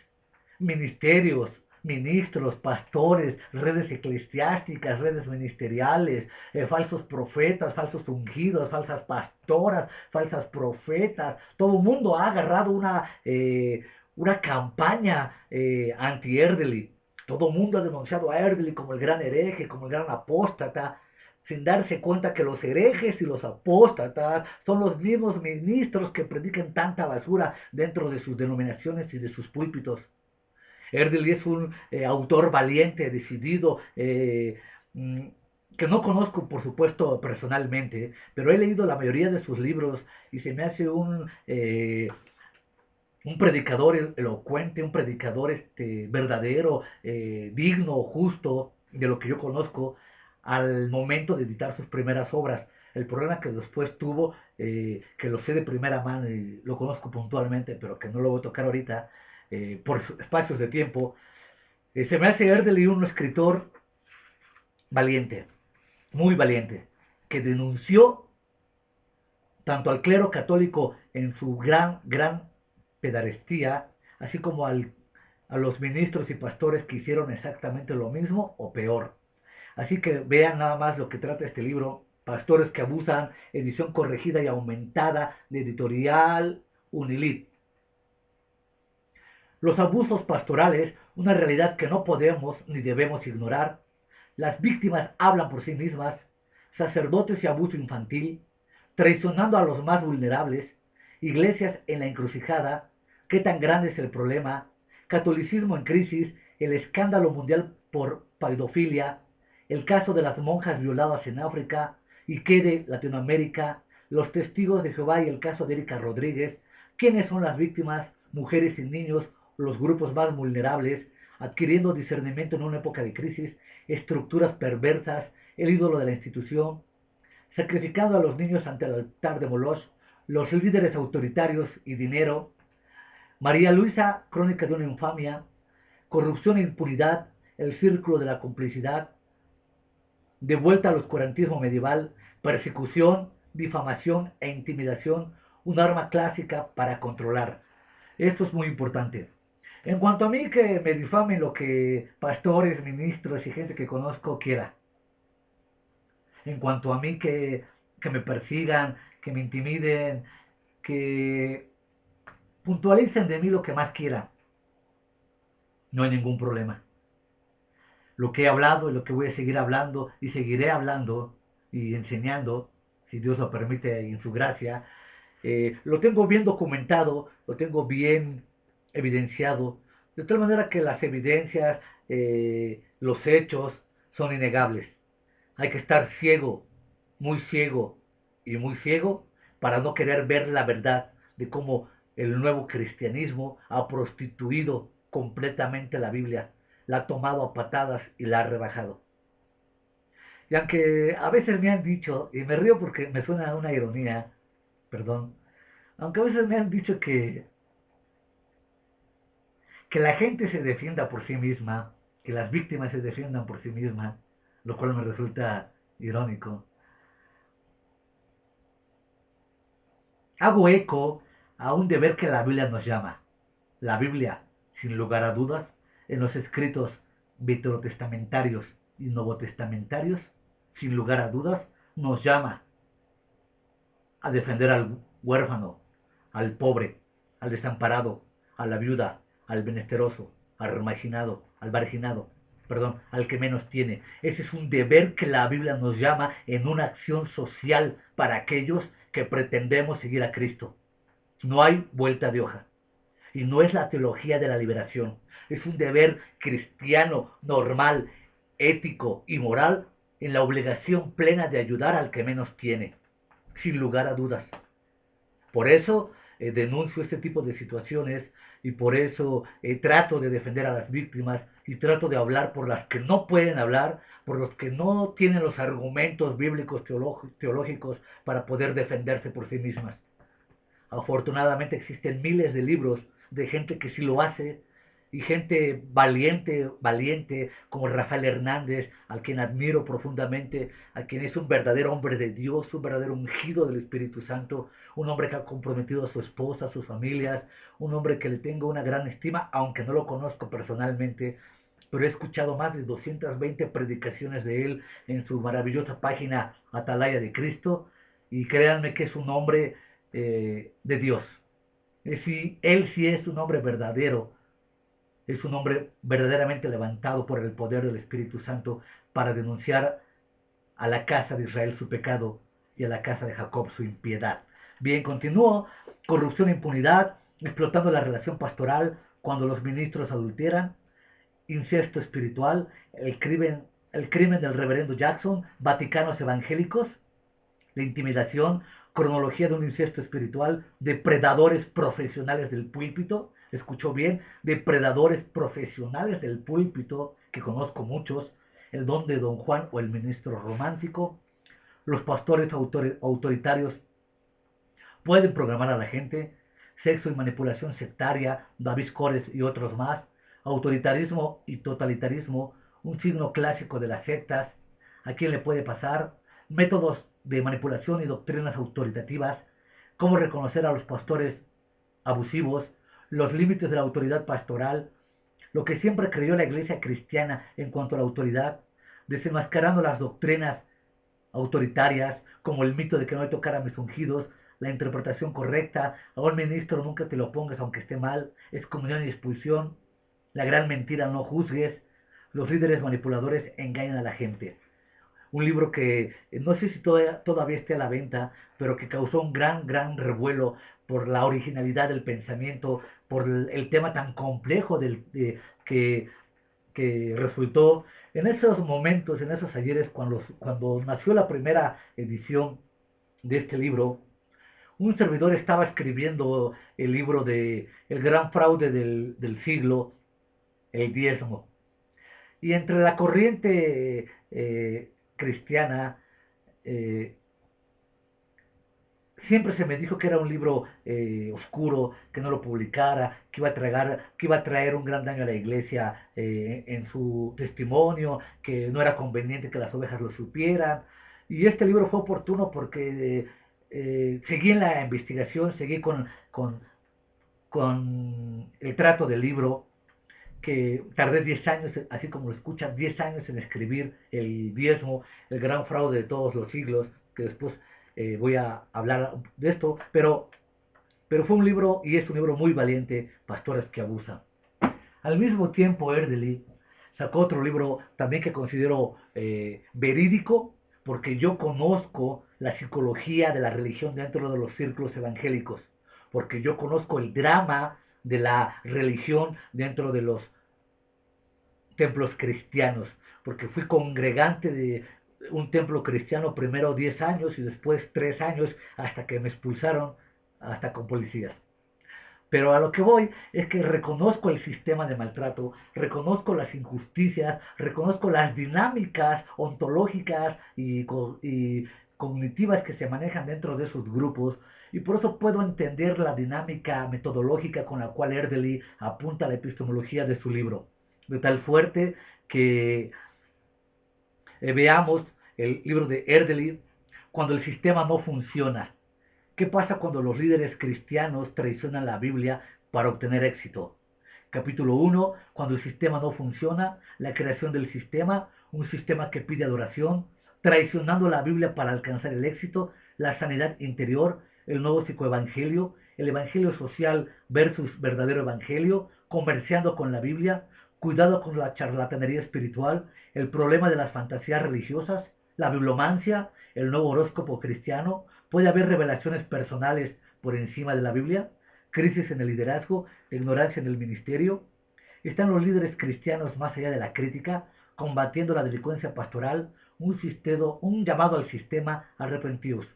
ministerios, ministros, pastores, redes eclesiásticas, redes ministeriales, falsos profetas, falsos ungidos, falsas pastoras, falsas profetas, todo el mundo ha agarrado una campaña anti-Erdely. Todo el mundo ha denunciado a Erdely como el gran hereje, como el gran apóstata, sin darse cuenta que los herejes y los apóstatas son los mismos ministros que predican tanta basura dentro de sus denominaciones y de sus púlpitos. Erdely es un autor valiente, decidido, que no conozco, por supuesto, personalmente, pero he leído la mayoría de sus libros y se me hace un predicador elocuente, un predicador verdadero, digno, justo, de lo que yo conozco, al momento de editar sus primeras obras. El problema que después tuvo, que lo sé de primera mano y lo conozco puntualmente, pero que no lo voy a tocar ahorita, por espacios de tiempo, se me hace Erdely un escritor valiente, muy valiente, que denunció tanto al clero católico en su gran pedarestía, así como a los ministros y pastores que hicieron exactamente lo mismo o peor. Así que vean nada más lo que trata este libro, Pastores que abusan, edición corregida y aumentada de editorial Unilí. Los abusos pastorales, una realidad que no podemos ni debemos ignorar. Las víctimas hablan por sí mismas, sacerdotes y abuso infantil, traicionando a los más vulnerables, iglesias en la encrucijada, qué tan grande es el problema, catolicismo en crisis, el escándalo mundial por pedofilia, el caso de las monjas violadas en África y qué de Latinoamérica, los testigos de Jehová y el caso de Erika Rodríguez, quiénes son las víctimas, mujeres y niños, los grupos más vulnerables, adquiriendo discernimiento en una época de crisis, estructuras perversas, el ídolo de la institución, sacrificando a los niños ante el altar de Moloch, los líderes autoritarios y dinero, María Luisa, crónica de una infamia, corrupción e impunidad, el círculo de la complicidad, de vuelta al oscurantismo medieval, persecución, difamación e intimidación, un arma clásica para controlar. Esto es muy importante. En cuanto a mí, que me difamen lo que pastores, ministros y gente que conozco quiera. En cuanto a mí, que me persigan, que me intimiden, que puntualicen de mí lo que más quieran. No hay ningún problema. Lo que he hablado y lo que voy a seguir hablando y seguiré hablando y enseñando, si Dios lo permite en su gracia, lo tengo bien documentado, lo tengo bien evidenciado, de tal manera que las evidencias, los hechos son innegables. Hay que estar ciego, muy ciego y muy ciego, para no querer ver la verdad de cómo el nuevo cristianismo ha prostituido completamente la Biblia, la ha tomado a patadas y la ha rebajado. Y aunque a veces me han dicho, y me río porque me suena una ironía, perdón, aunque a veces me han dicho que la gente se defienda por sí misma, que las víctimas se defiendan por sí mismas, lo cual me resulta irónico. Hago eco a un deber que la Biblia nos llama. La Biblia, sin lugar a dudas, en los escritos veterotestamentarios y novotestamentarios, sin lugar a dudas, nos llama a defender al huérfano, al pobre, al desamparado, a la viuda, al menesteroso, al marginado, perdón, al que menos tiene. Ese es un deber que la Biblia nos llama en una acción social para aquellos que pretendemos seguir a Cristo. No hay vuelta de hoja. Y no es la teología de la liberación. Es un deber cristiano, normal, ético y moral en la obligación plena de ayudar al que menos tiene, sin lugar a dudas. Por eso denuncio este tipo de situaciones y por eso trato de defender a las víctimas y trato de hablar por las que no pueden hablar, por los que no tienen los argumentos bíblicos teológicos para poder defenderse por sí mismas. Afortunadamente existen miles de libros de gente que sí lo hace y gente valiente como Rafael Hernández, al quien admiro profundamente, a quien es un verdadero hombre de Dios, un verdadero ungido del Espíritu Santo, un hombre que ha comprometido a su esposa, a sus familias, un hombre que le tengo una gran estima, aunque no lo conozco personalmente, pero he escuchado más de 220 predicaciones de él en su maravillosa página Atalaya de Cristo, y créanme que es un hombre de Dios. Él sí es un hombre verdadero, es un hombre verdaderamente levantado por el poder del Espíritu Santo para denunciar a la casa de Israel su pecado y a la casa de Jacob su impiedad. Bien, continúo. Corrupción e impunidad, explotando la relación pastoral cuando los ministros adulteran, incesto espiritual, el crimen del reverendo Jackson, Vaticanos evangélicos, la intimidación, cronología de un incesto espiritual, depredadores profesionales del púlpito, escuchó bien, depredadores profesionales del púlpito, que conozco muchos, el don de Don Juan o el ministro romántico, los pastores autoritarios pueden programar a la gente, sexo y manipulación sectaria, David Cores y otros más, autoritarismo y totalitarismo, un signo clásico de las sectas, a quién le puede pasar, métodos de manipulación y doctrinas autoritativas, cómo reconocer a los pastores abusivos, los límites de la autoridad pastoral, lo que siempre creyó la iglesia cristiana en cuanto a la autoridad, desenmascarando las doctrinas autoritarias, como el mito de que no hay que tocar a mis ungidos, la interpretación correcta, a un ministro nunca te lo pongas aunque esté mal, excomunión y expulsión, la gran mentira, no juzgues, los líderes manipuladores engañan a la gente. Un libro que no sé si todavía esté a la venta, pero que causó un gran revuelo por la originalidad del pensamiento, por el tema tan complejo que resultó en esos momentos, en esos ayeres, cuando nació la primera edición de este libro. Un servidor estaba escribiendo el libro de El gran fraude del siglo, el diezmo. Y entre la corriente cristiana, eh, siempre se me dijo que era un libro oscuro, que no lo publicara, que iba a traer un gran daño a la iglesia en su testimonio, que no era conveniente que las ovejas lo supieran. Y este libro fue oportuno porque seguí en la investigación, seguí con el trato del libro, que tardé 10 años, así como lo escuchan, 10 años en escribir el diezmo, el gran fraude de todos los siglos, que después voy a hablar de esto, pero fue un libro, y es un libro muy valiente, Pastores que abusan. Al mismo tiempo, Erdely sacó otro libro también que considero verídico, porque yo conozco la psicología de la religión dentro de los círculos evangélicos, porque yo conozco el drama de la religión dentro de los templos cristianos, porque fui congregante de un templo cristiano primero 10 años y después 3 años hasta que me expulsaron hasta con policías. Pero a lo que voy es que reconozco el sistema de maltrato, reconozco las injusticias, reconozco las dinámicas ontológicas y cognitivas que se manejan dentro de esos grupos, y por eso puedo entender la dinámica metodológica con la cual Erdely apunta a la epistemología de su libro, de tal fuerte que veamos el libro de Erdely cuando el sistema no funciona. ¿Qué pasa cuando los líderes cristianos traicionan la Biblia para obtener éxito? Capítulo 1, cuando el sistema no funciona, la creación del sistema, un sistema que pide adoración, traicionando la Biblia para alcanzar el éxito, la sanidad interior, el nuevo psicoevangelio, el evangelio social versus verdadero evangelio, comerciando con la Biblia, cuidado con la charlatanería espiritual, el problema de las fantasías religiosas, la bibliomancia, el nuevo horóscopo cristiano, puede haber revelaciones personales por encima de la Biblia, crisis en el liderazgo, ignorancia en el ministerio. Están los líderes cristianos más allá de la crítica, combatiendo la delincuencia pastoral, un llamado al sistema arrepentidos.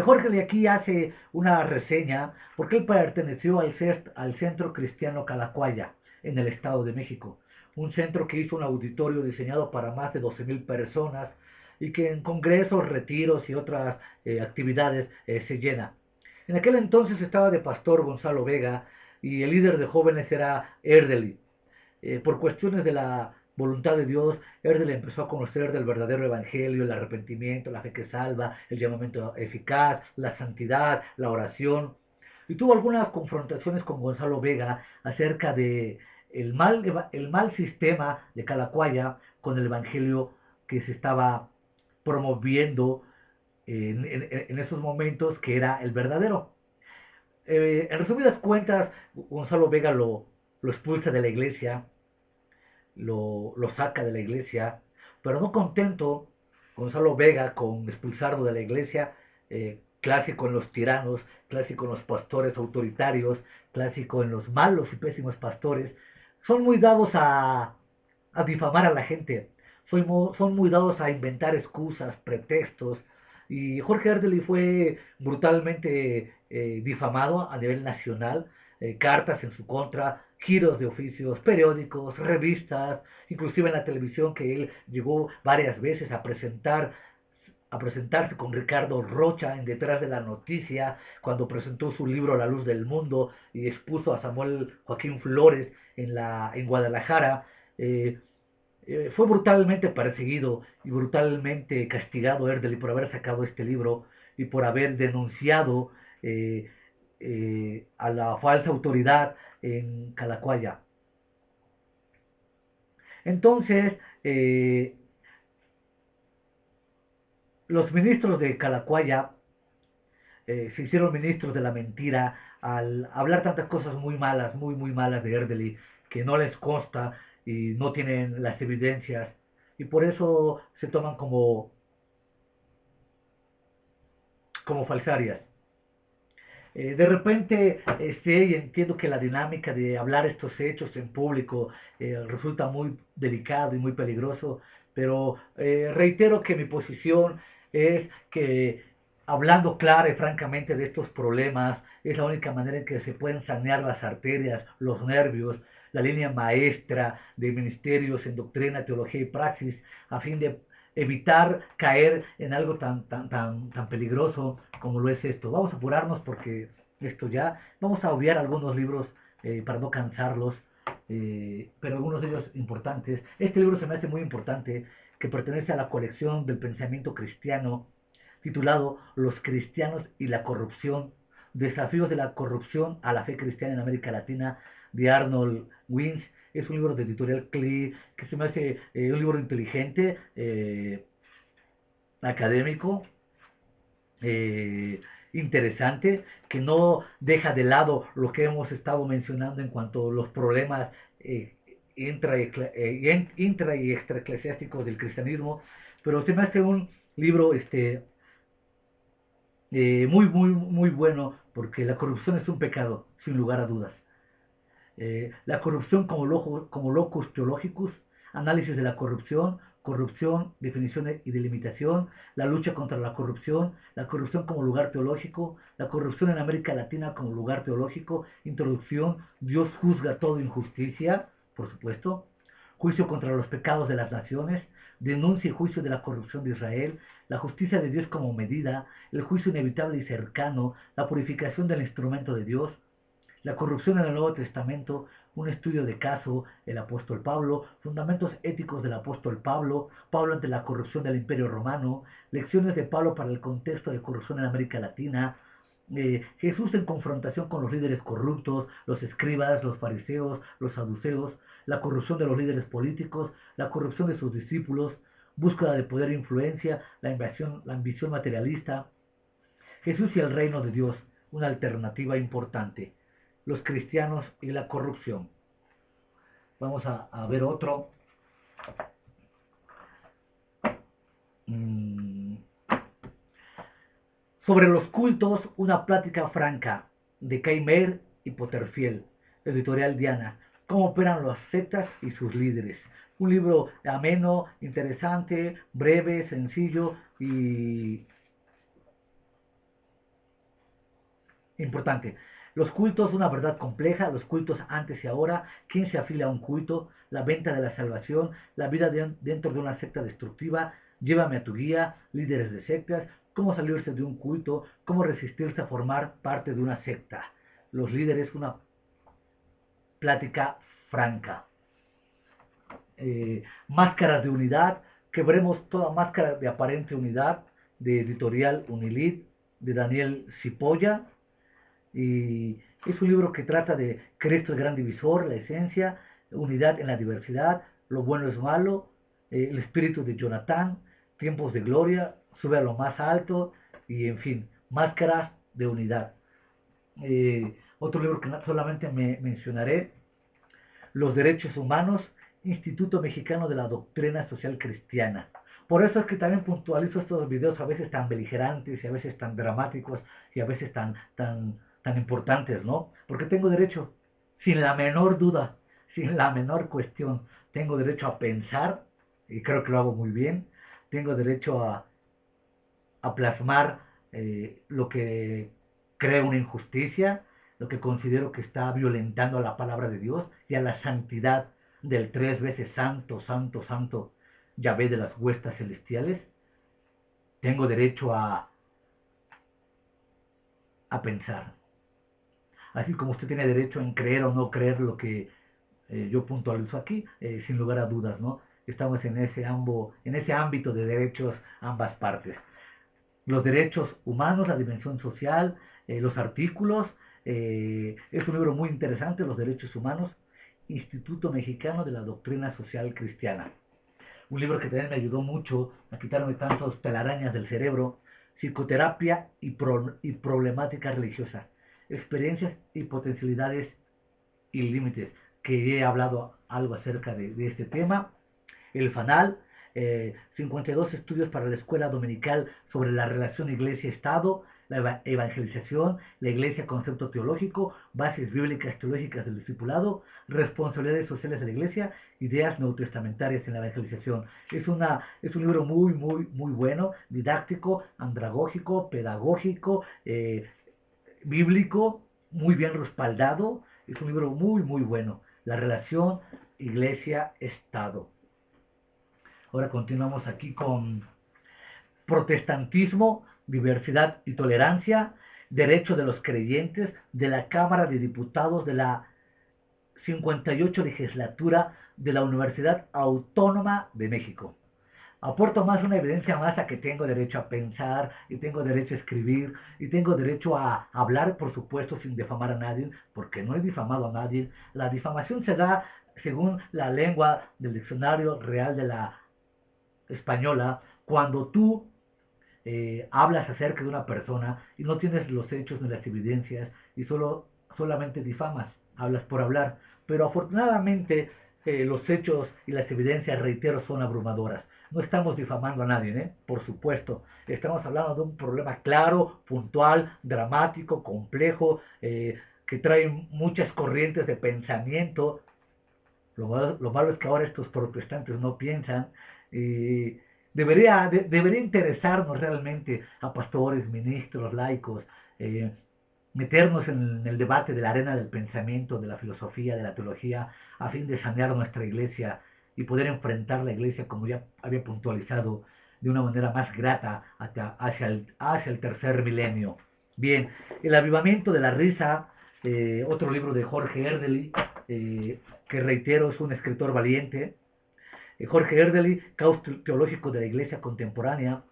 Jorge de aquí hace una reseña porque él perteneció al Centro Cristiano Calacuaya en el Estado de México, un centro que hizo un auditorio diseñado para más de 12,000 personas y que en congresos, retiros y otras actividades se llena. En aquel entonces estaba de pastor Gonzalo Vega y el líder de jóvenes era Erdely. Por cuestiones de la voluntad de Dios, Erdely empezó a conocer del verdadero evangelio, el arrepentimiento, la fe que salva, el llamamiento eficaz, la santidad, la oración. Y tuvo algunas confrontaciones con Gonzalo Vega acerca de el mal sistema de Calacuaya con el evangelio que se estaba promoviendo en esos momentos, que era el verdadero. En resumidas cuentas, Gonzalo Vega lo expulsa de la iglesia, lo saca de la iglesia, pero no contento Gonzalo Vega con expulsarlo de la iglesia, clásico en los tiranos, clásico en los pastores autoritarios, clásico en los malos y pésimos pastores, son muy dados a difamar a la gente, son muy dados a inventar excusas, pretextos, y Jorge Erdely fue brutalmente difamado a nivel nacional, cartas en su contra, giros de oficios, periódicos, revistas, inclusive en la televisión, que él llegó varias veces a presentarse con Ricardo Rocha en Detrás de la Noticia, cuando presentó su libro La Luz del Mundo y expuso a Samuel Joaquín Flores en Guadalajara. Fue brutalmente perseguido y brutalmente castigado Erdely por haber sacado este libro y por haber denunciado eh, a la falsa autoridad en Calacuaya. Entonces, los ministros de Calacuaya se hicieron ministros de la mentira al hablar tantas cosas muy malas, muy malas de Erdely, que no les consta y no tienen las evidencias, y por eso se toman como falsarias. De repente sé y entiendo que la dinámica de hablar estos hechos en público resulta muy delicado y muy peligroso, pero reitero que mi posición es que hablando clara y francamente de estos problemas es la única manera en que se pueden sanear las arterias, los nervios, la línea maestra de ministerios en doctrina, teología y praxis, a fin de evitar caer en algo tan peligroso como lo es esto. Vamos a apurarnos porque esto ya, vamos a obviar algunos libros para no cansarlos, pero algunos de ellos importantes. Este libro se me hace muy importante, que pertenece a la colección del pensamiento cristiano, titulado Los cristianos y la corrupción, desafíos de la corrupción a la fe cristiana en América Latina, de Arnold Wins. Es un libro de editorial CLI que se me hace un libro inteligente, académico, interesante, que no deja de lado lo que hemos estado mencionando en cuanto a los problemas intra y extraeclesiásticos del cristianismo, pero se me hace un libro muy bueno, porque la corrupción es un pecado, sin lugar a dudas. La corrupción como locus teologicus, análisis de la corrupción corrupción, definición y delimitación, la lucha contra la corrupción como lugar teológico, la corrupción en América Latina como lugar teológico, introducción, Dios juzga toda injusticia, por supuesto, juicio contra los pecados de las naciones, denuncia y juicio de la corrupción de Israel, la justicia de Dios como medida, el juicio inevitable y cercano, la purificación del instrumento de Dios, la corrupción en el Nuevo Testamento, un estudio de caso, el apóstol Pablo, fundamentos éticos del apóstol Pablo, Pablo ante la corrupción del Imperio Romano, lecciones de Pablo para el contexto de corrupción en América Latina, Jesús en confrontación con los líderes corruptos, los escribas, los fariseos, los saduceos, la corrupción de los líderes políticos, la corrupción de sus discípulos, búsqueda de poder e influencia, la ambición materialista, Jesús y el reino de Dios, una alternativa importante, los cristianos y la corrupción. Vamos a ver otro. Sobre los cultos, una plática franca, de Keimer y Potterfield, editorial Diana. Cómo operan las sectas y sus líderes. Un libro ameno, interesante, breve, sencillo y importante. Los cultos, una verdad compleja, los cultos antes y ahora, quién se afila a un culto, la venta de la salvación, la vida dentro de una secta destructiva, llévame a tu guía, líderes de sectas, cómo salirse de un culto, cómo resistirse a formar parte de una secta. Los líderes, una plática franca. Máscaras de unidad, quebremos toda máscara de aparente unidad, de editorial Unilid, de Daniel Cipolla. Y es un libro que trata de Cristo el gran divisor, la esencia, unidad en la diversidad, lo bueno es malo, el espíritu de Jonatán, tiempos de gloria, sube a lo más alto y en fin, máscaras de unidad. Otro libro que solamente me mencionaré, Los derechos humanos, Instituto Mexicano de la Doctrina Social Cristiana. Por eso es que también puntualizo estos videos a veces tan beligerantes y a veces tan dramáticos y a veces tan importantes, ¿no? Porque tengo derecho, sin la menor duda, sin la menor cuestión, tengo derecho a pensar, y creo que lo hago muy bien, tengo derecho a plasmar lo que creo una injusticia, lo que considero que está violentando a la palabra de Dios y a la santidad del 3 veces santo, santo, santo Yahvé de las huestes celestiales. Tengo derecho a pensar. Así como usted tiene derecho en creer o no creer lo que yo puntualizo aquí, sin lugar a dudas, ¿no? Estamos en ese ámbito de derechos ambas partes. Los derechos humanos, la dimensión social, los artículos, es un libro muy interesante, Los derechos humanos, Instituto Mexicano de la Doctrina Social Cristiana. Un libro que también me ayudó mucho a quitarme tantas telarañas del cerebro, Psicoterapia y Problemática Religiosa, experiencias y potencialidades y límites, que he hablado algo acerca de este tema. El Fanal, 52 estudios para la escuela dominical sobre la relación iglesia-estado, la evangelización, la iglesia, concepto teológico, bases bíblicas teológicas del discipulado, responsabilidades sociales de la iglesia, ideas neotestamentarias en la evangelización. Es un libro muy, muy, muy bueno, didáctico, andragógico, pedagógico, bíblico, muy bien respaldado. Es un libro muy, muy bueno. La relación iglesia-estado. Ahora continuamos aquí con protestantismo, diversidad y tolerancia, derecho de los creyentes, de la Cámara de Diputados de la 58 legislatura de la Universidad Autónoma de México. Aporto más una evidencia más a que tengo derecho a pensar y tengo derecho a escribir y tengo derecho a hablar, por supuesto, sin difamar a nadie, porque no he difamado a nadie. La difamación se da según la lengua del diccionario real de la española, cuando tú hablas acerca de una persona y no tienes los hechos ni las evidencias y solamente difamas, hablas por hablar. Pero afortunadamente los hechos y las evidencias, reitero, son abrumadoras. No estamos difamando a nadie, por supuesto. Estamos hablando de un problema claro, puntual, dramático, complejo, que trae muchas corrientes de pensamiento Lo malo es que ahora estos protestantes no piensan. Debería interesarnos realmente a pastores, ministros, laicos, eh, meternos en el debate de la arena del pensamiento, de la filosofía, de la teología, a fin de sanear nuestra iglesia y poder enfrentar la iglesia, como ya había puntualizado, de una manera más grata hacia el tercer milenio. Bien, El avivamiento de la risa, otro libro de Jorge Erdely, que reitero es un escritor valiente. Jorge Erdely, Caos teológico de la iglesia contemporánea,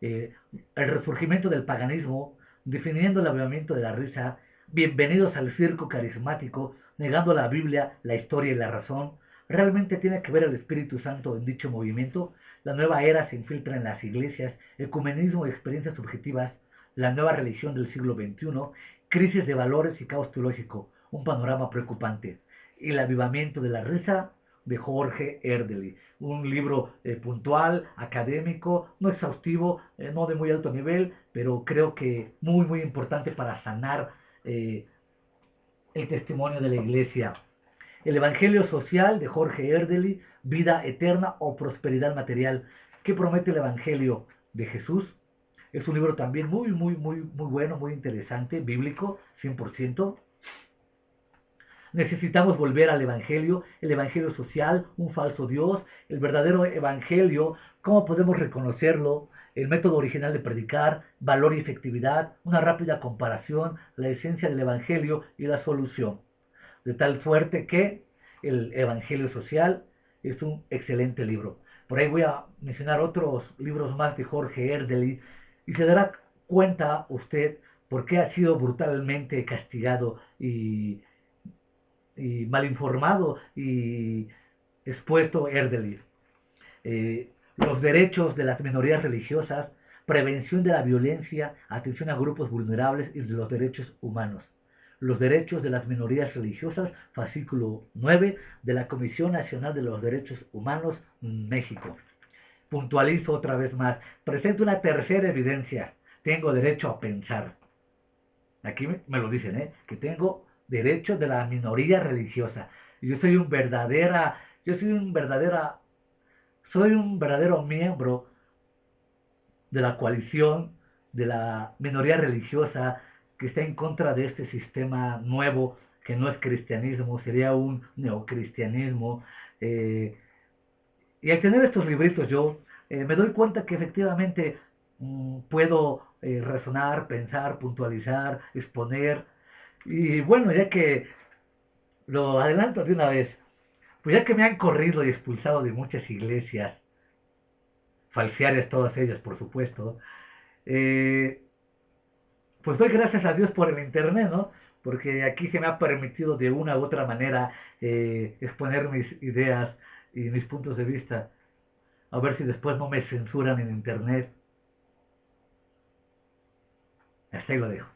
eh, el resurgimiento del paganismo, definiendo el avivamiento de la risa, bienvenidos al circo carismático, negando la Biblia, la historia y la razón. ¿Realmente tiene que ver el Espíritu Santo en dicho movimiento? La nueva era se infiltra en las iglesias, ecumenismo y experiencias subjetivas, la nueva religión del siglo XXI, crisis de valores y caos teológico, un panorama preocupante. Y el avivamiento de la risa de Jorge Erdely, un libro puntual, académico, no exhaustivo, no de muy alto nivel, pero creo que muy importante para sanar el testimonio de la iglesia. El Evangelio Social de Jorge Erdely, Vida Eterna o Prosperidad Material. ¿Qué promete el Evangelio de Jesús? Es un libro también muy bueno, muy interesante, bíblico, 100%. Necesitamos volver al Evangelio, el Evangelio social, un falso Dios, el verdadero Evangelio, cómo podemos reconocerlo, el método original de predicar, valor y efectividad, una rápida comparación, la esencia del Evangelio y la solución. De tal suerte que el Evangelio social es un excelente libro. Por ahí voy a mencionar otros libros más de Jorge Erdely y se dará cuenta usted por qué ha sido brutalmente castigado y mal informado y expuesto Erdely. Los derechos de las minorías religiosas, prevención de la violencia, atención a grupos vulnerables y de los derechos humanos. Los derechos de las minorías religiosas, fascículo 9 de la Comisión Nacional de los Derechos Humanos, México. Puntualizo otra vez más, presento una tercera evidencia, tengo derecho a pensar. Aquí me lo dicen, que tengo derechos de la minoría religiosa. Y soy un verdadero miembro de la coalición de la minoría religiosa que está en contra de este sistema nuevo que no es cristianismo, sería un neocristianismo. Y al tener estos libritos yo me doy cuenta que efectivamente puedo razonar, pensar, puntualizar, exponer. Y bueno, ya que lo adelanto de una vez, pues ya que me han corrido y expulsado de muchas iglesias, falsearias todas ellas, por supuesto, eh, pues doy gracias a Dios por el internet, ¿no? Porque aquí se me ha permitido de una u otra manera exponer mis ideas y mis puntos de vista. A ver si después no me censuran en internet. Hasta ahí lo dejo.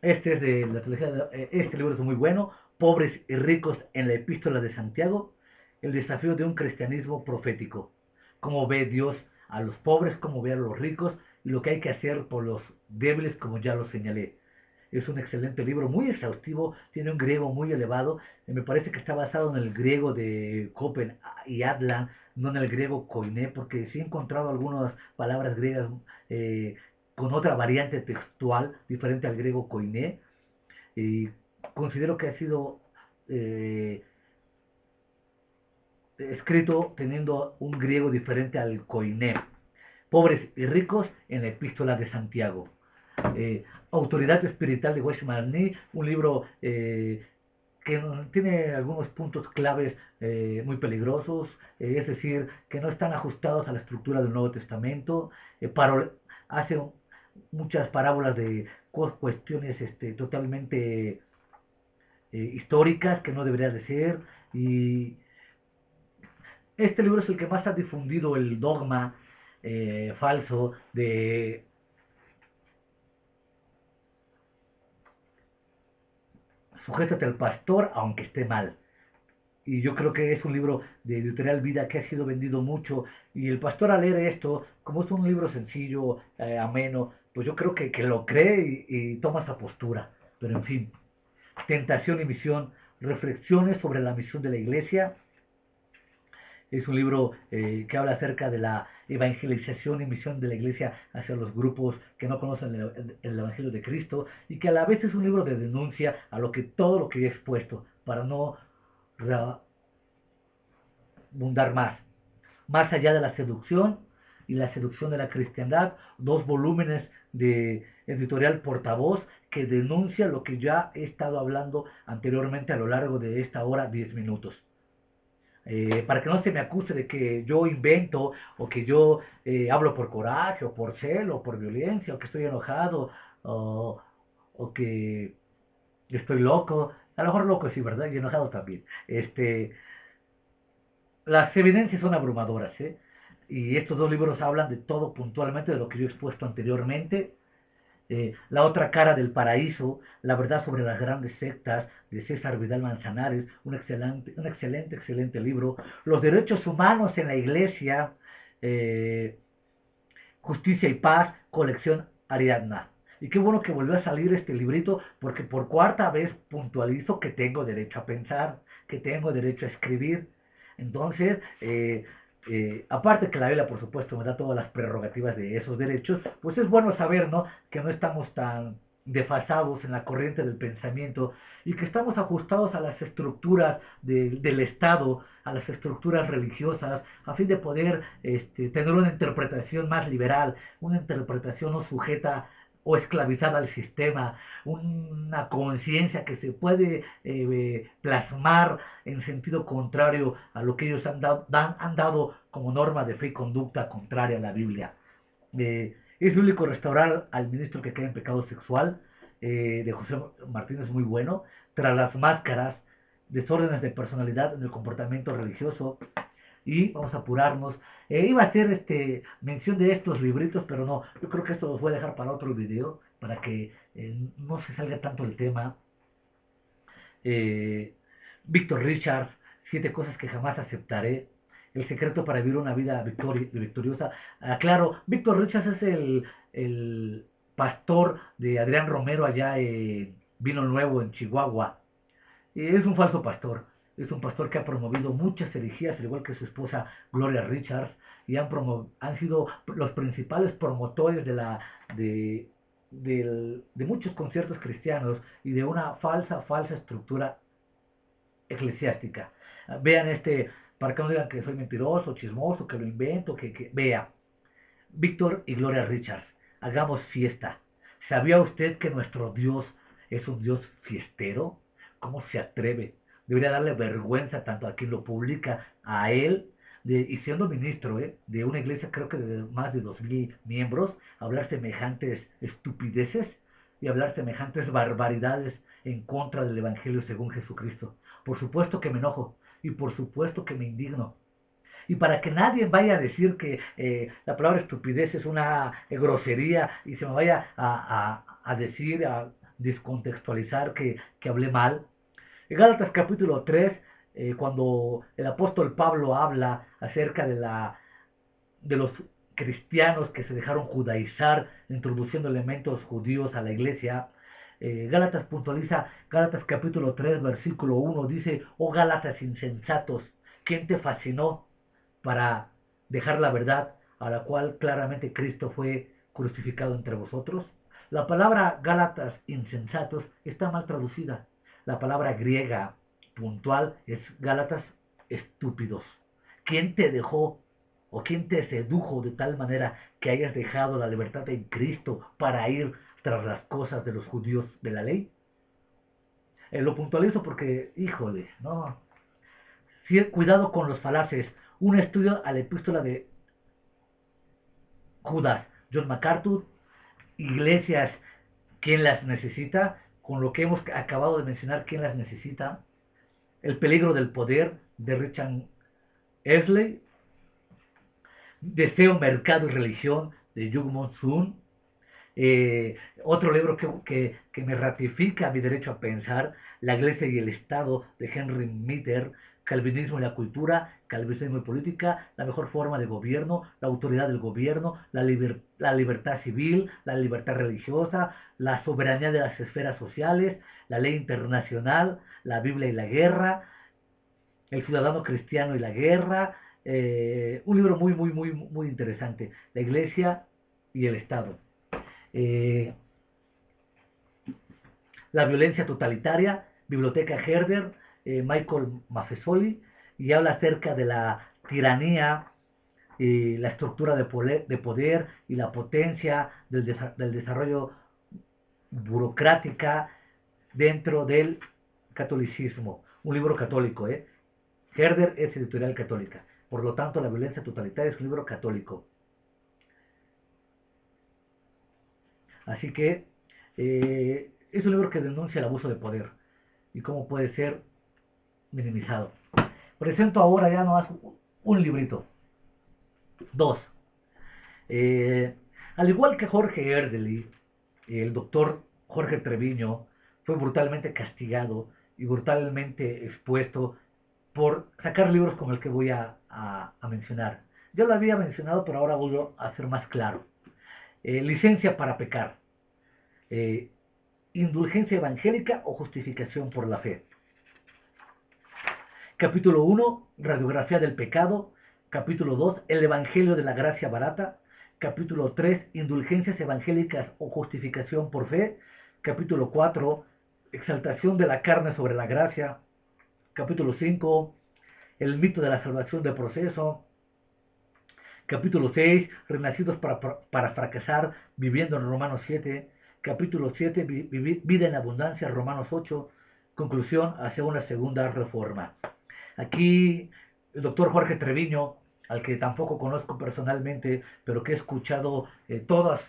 Este es de la teología, este libro es muy bueno. Pobres y ricos en la epístola de Santiago. El desafío de un cristianismo profético. Cómo ve Dios a los pobres, cómo ve a los ricos y lo que hay que hacer por los débiles, como ya lo señalé. Es un excelente libro, muy exhaustivo, tiene un griego muy elevado. Me parece que está basado en el griego de Copen y Adlan, no en el griego koiné, porque sí he encontrado algunas palabras griegas eh, con otra variante textual diferente al griego koiné. Y considero que ha sido escrito teniendo un griego diferente al koiné. Pobres y ricos en la epístola de Santiago. Autoridad espiritual de Weishman Nee, un libro que tiene algunos puntos claves muy peligrosos, es decir, que no están ajustados a la estructura del Nuevo Testamento, hace muchas parábolas de cuestiones totalmente históricas que no deberían de ser, y este libro es el que más ha difundido el dogma falso de sujétate al pastor aunque esté mal. Y yo creo que es un libro de Editorial Vida que ha sido vendido mucho, y el pastor al leer esto, como es un libro sencillo, ameno, pues yo creo que lo cree y toma esa postura. Pero en fin, Tentación y misión, reflexiones sobre la misión de la iglesia. Es un libro que habla acerca de la evangelización y misión de la iglesia hacia los grupos que no conocen el Evangelio de Cristo, y que a la vez es un libro de denuncia a todo lo que he expuesto, para no abundar más. Más allá de la seducción y la seducción de la cristiandad, 2 volúmenes de editorial Portavoz, que denuncia lo que ya he estado hablando anteriormente a lo largo de esta hora 10 minutos. Para que no se me acuse de que yo invento, o que yo hablo por coraje, o por celo, o por violencia, o que estoy enojado, o que estoy loco. A lo mejor loco sí, ¿verdad? Y enojado también. Las evidencias son abrumadoras, ¿eh? Y estos 2 libros hablan de todo puntualmente, de lo que yo he expuesto anteriormente. La otra cara del paraíso, la verdad sobre las grandes sectas, de César Vidal Manzanares, un excelente libro. Los derechos humanos en la iglesia, eh, Justicia y Paz, colección Ariadna. Y qué bueno que volvió a salir este librito, porque por 4ª vez puntualizo que tengo derecho a pensar, que tengo derecho a escribir. Entonces, aparte que la Biblia, por supuesto, me da todas las prerrogativas de esos derechos, pues es bueno saber, ¿no?, que no estamos tan desfasados en la corriente del pensamiento, y que estamos ajustados a las estructuras del Estado, a las estructuras religiosas, a fin de poder tener una interpretación más liberal, una interpretación no sujeta o esclavizada al sistema, una conciencia que se puede plasmar en sentido contrario a lo que ellos han dado como norma de fe y conducta contraria a la Biblia. Es bíblico restaurar al ministro que cae en pecado sexual, de José Martínez, muy bueno. Tras las máscaras, desórdenes de personalidad en el comportamiento religioso. Y vamos a apurarnos. Iba a hacer mención de estos libritos, pero no, yo creo que esto los voy a dejar para otro video, para que no se salga tanto el tema. Víctor Richards, 7 cosas que jamás aceptaré. El secreto para vivir una vida victoriosa. Claro, Víctor Richards es el pastor de Adrián Romero allá en Vino Nuevo, en Chihuahua. Es un falso pastor. Es un pastor que ha promovido muchas herejías, al igual que su esposa Gloria Richards, y han sido los principales promotores de muchos conciertos cristianos y de una falsa estructura eclesiástica. Vean para que no digan que soy mentiroso, chismoso, que lo invento, vea. Víctor y Gloria Richards, hagamos fiesta. ¿Sabía usted que nuestro Dios es un Dios fiestero? ¿Cómo se atreve? Debería darle vergüenza tanto a quien lo publica, a él, y siendo ministro de una iglesia, creo que de más de 2000 miembros, hablar semejantes estupideces y hablar semejantes barbaridades en contra del Evangelio según Jesucristo. Por supuesto que me enojo, y por supuesto que me indigno. Y para que nadie vaya a decir que la palabra estupidez es una grosería, y se me vaya a decir, a descontextualizar que hablé mal. En Gálatas capítulo 3, cuando el apóstol Pablo habla acerca de los cristianos que se dejaron judaizar, introduciendo elementos judíos a la iglesia, Gálatas puntualiza, Gálatas capítulo 3, versículo 1, dice: oh Gálatas insensatos, ¿quién te fascinó para dejar la verdad, a la cual claramente Cristo fue crucificado entre vosotros? La palabra Gálatas insensatos está mal traducida. La palabra griega puntual es Gálatas estúpidos. ¿Quién te dejó o quién te sedujo de tal manera que hayas dejado la libertad en Cristo para ir tras las cosas de los judíos de la ley? Lo puntualizo porque, híjole, no. Sí, cuidado con los falaces. Un estudio a la epístola de Judas, John MacArthur, iglesias, ¿quién las necesita? Con lo que hemos acabado de mencionar, ¿quién las necesita? El peligro del poder, de Richard Esley. Deseo, mercado y religión, de Jung Moon Sun. Otro libro que me ratifica mi derecho a pensar, La Iglesia y el Estado, de Henry Mitter, Calvinismo y la cultura, calvinismo y política, la mejor forma de gobierno, la autoridad del gobierno, la libertad civil, la libertad religiosa, la soberanía de las esferas sociales, la ley internacional, la Biblia y la guerra, el ciudadano cristiano y la guerra. Un libro muy, muy, muy, muy interesante, La Iglesia y el Estado. Eh, La violencia totalitaria, Biblioteca Herder, Michael Maffesoli, y habla acerca de la tiranía, la estructura de poder y la potencia del desarrollo burocrática dentro del catolicismo. Un libro católico, ¿eh? Herder es editorial católica. Por lo tanto, La violencia totalitaria es un libro católico. Así que es un libro que denuncia el abuso de poder y cómo puede ser minimizado. Presento ahora ya nomás un librito. Dos. Eh, Al igual que Jorge Erdely, el doctor Jorge Treviño fue brutalmente castigado y brutalmente expuesto por sacar libros como el que voy a mencionar. Yo lo había mencionado, pero ahora voy a hacer más claro. Licencia para pecar. Eh, Indulgencia evangélica o justificación por la fe. Capítulo 1, Radiografía del pecado. Capítulo 2, El Evangelio de la Gracia Barata. Capítulo 3, Indulgencias evangélicas o justificación por fe. Capítulo 4, Exaltación de la carne sobre la gracia. Capítulo 5, El mito de la salvación de proceso. Capítulo 6, Renacidos para fracasar, viviendo en Romanos 7. Capítulo 7, Vida en abundancia, Romanos 8. Conclusión, hacia una segunda reforma. Aquí el doctor Jorge Treviño, al que tampoco conozco personalmente, pero que he escuchado todas,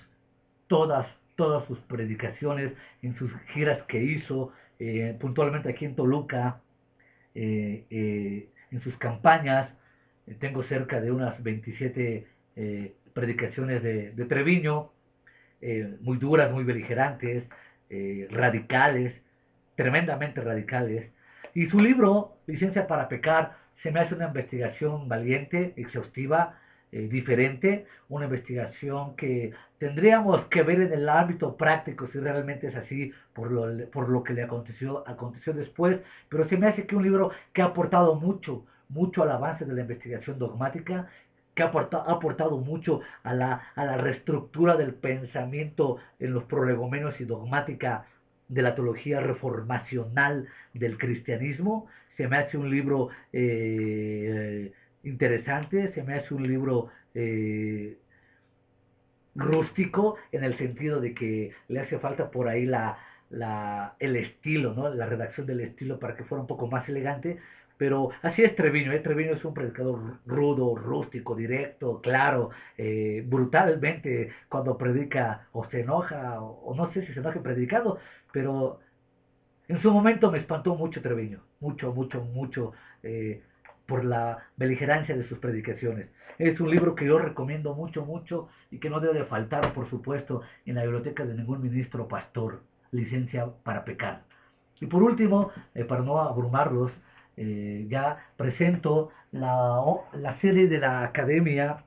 todas sus predicaciones en sus giras que hizo, puntualmente aquí en Toluca, en sus campañas. Tengo cerca de unas 27 predicaciones de Treviño, muy duras, muy beligerantes, radicales, tremendamente radicales. Y su libro, Licencia para Pecar, se me hace una investigación valiente, exhaustiva, diferente, una investigación que tendríamos que ver en el ámbito práctico si realmente es así por lo que le aconteció después, pero se me hace que un libro que ha aportado mucho, mucho al avance de la investigación dogmática, que ha aportado mucho a la reestructura del pensamiento en los prolegómenos y dogmática de la teología reformacional del cristianismo. Se me hace un libro interesante, se me hace un libro rústico en el sentido de que le hace falta por ahí el estilo, ¿no? La redacción del estilo para que fuera un poco más elegante, pero así es Treviño, ¿eh? Treviño es un predicador rudo, rústico, directo, claro, brutalmente cuando predica o se enoja, o no sé si se enoja predicando, pero en su momento me espantó mucho Treviño, mucho, mucho, mucho, por la beligerancia de sus predicaciones. Es un libro que yo recomiendo mucho, mucho y que no debe de faltar, por supuesto, en la biblioteca de ningún ministro pastor, Licencia para Pecar. Y por último, para no abrumarlos, ya presento la serie de la Academia,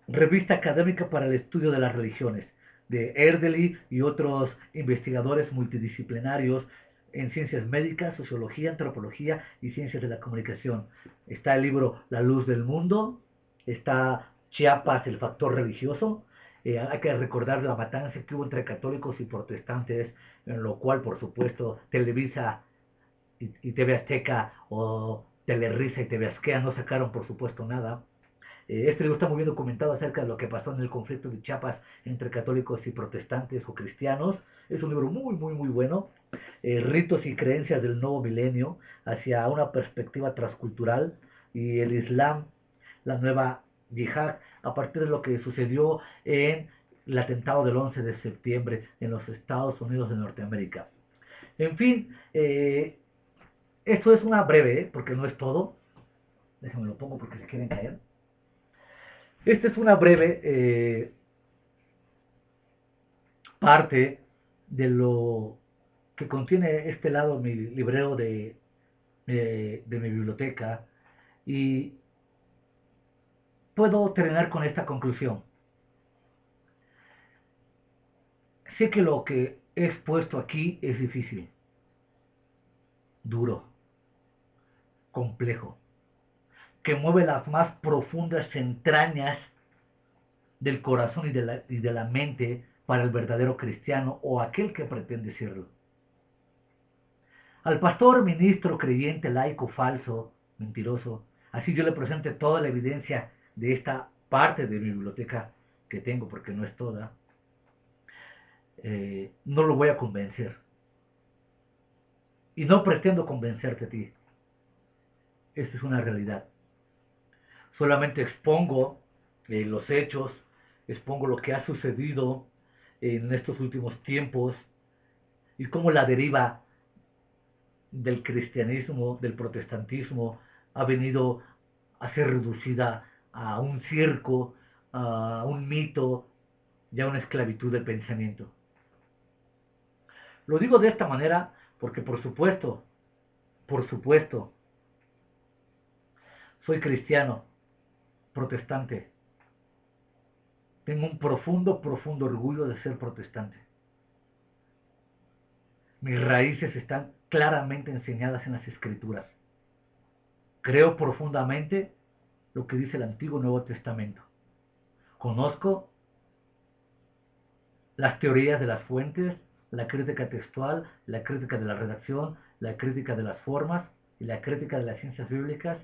Revista Académica para el Estudio de las Religiones, de Erdely y otros investigadores multidisciplinarios en ciencias médicas, sociología, antropología y ciencias de la comunicación. Está el libro La Luz del Mundo, está Chiapas, el factor religioso. Hay que recordar la matanza que hubo entre católicos y protestantes, en lo cual, por supuesto, Televisa y TV Azteca o Telerisa y TV Azteca no sacaron, por supuesto, nada. Este libro está muy bien documentado acerca de lo que pasó en el conflicto de Chiapas entre católicos y protestantes o cristianos. Es un libro muy, muy, muy bueno. Ritos y creencias del nuevo milenio hacia una perspectiva transcultural y el Islam, la nueva yihad, a partir de lo que sucedió en el atentado del 11 de septiembre en los Estados Unidos de Norteamérica. En fin, esto es una breve, porque no es todo. Déjenme lo pongo porque se quieren caer. Esta es una breve parte de lo que contiene este lado mi librero de mi biblioteca, y puedo terminar con esta conclusión. Sé que lo que he expuesto aquí es difícil, duro, complejo, que mueve las más profundas entrañas del corazón y de la mente para el verdadero cristiano o aquel que pretende serlo. Al pastor, ministro, creyente, laico, falso, mentiroso, así yo le presente toda la evidencia de esta parte de mi biblioteca que tengo, porque no es toda, no lo voy a convencer. Y no pretendo convencerte a ti. Esta es una realidad. Solamente expongo los hechos, expongo lo que ha sucedido en estos últimos tiempos y cómo la deriva del cristianismo, del protestantismo, ha venido a ser reducida a un circo, a un mito y a una esclavitud del pensamiento. Lo digo de esta manera porque por supuesto, soy cristiano, protestante. Tengo un profundo, profundo orgullo de ser protestante. Mis raíces están claramente enseñadas en las Escrituras. Creo profundamente lo que dice el Antiguo y Nuevo Testamento. Conozco las teorías de las fuentes, la crítica textual, la crítica de la redacción, la crítica de las formas y la crítica de las ciencias bíblicas.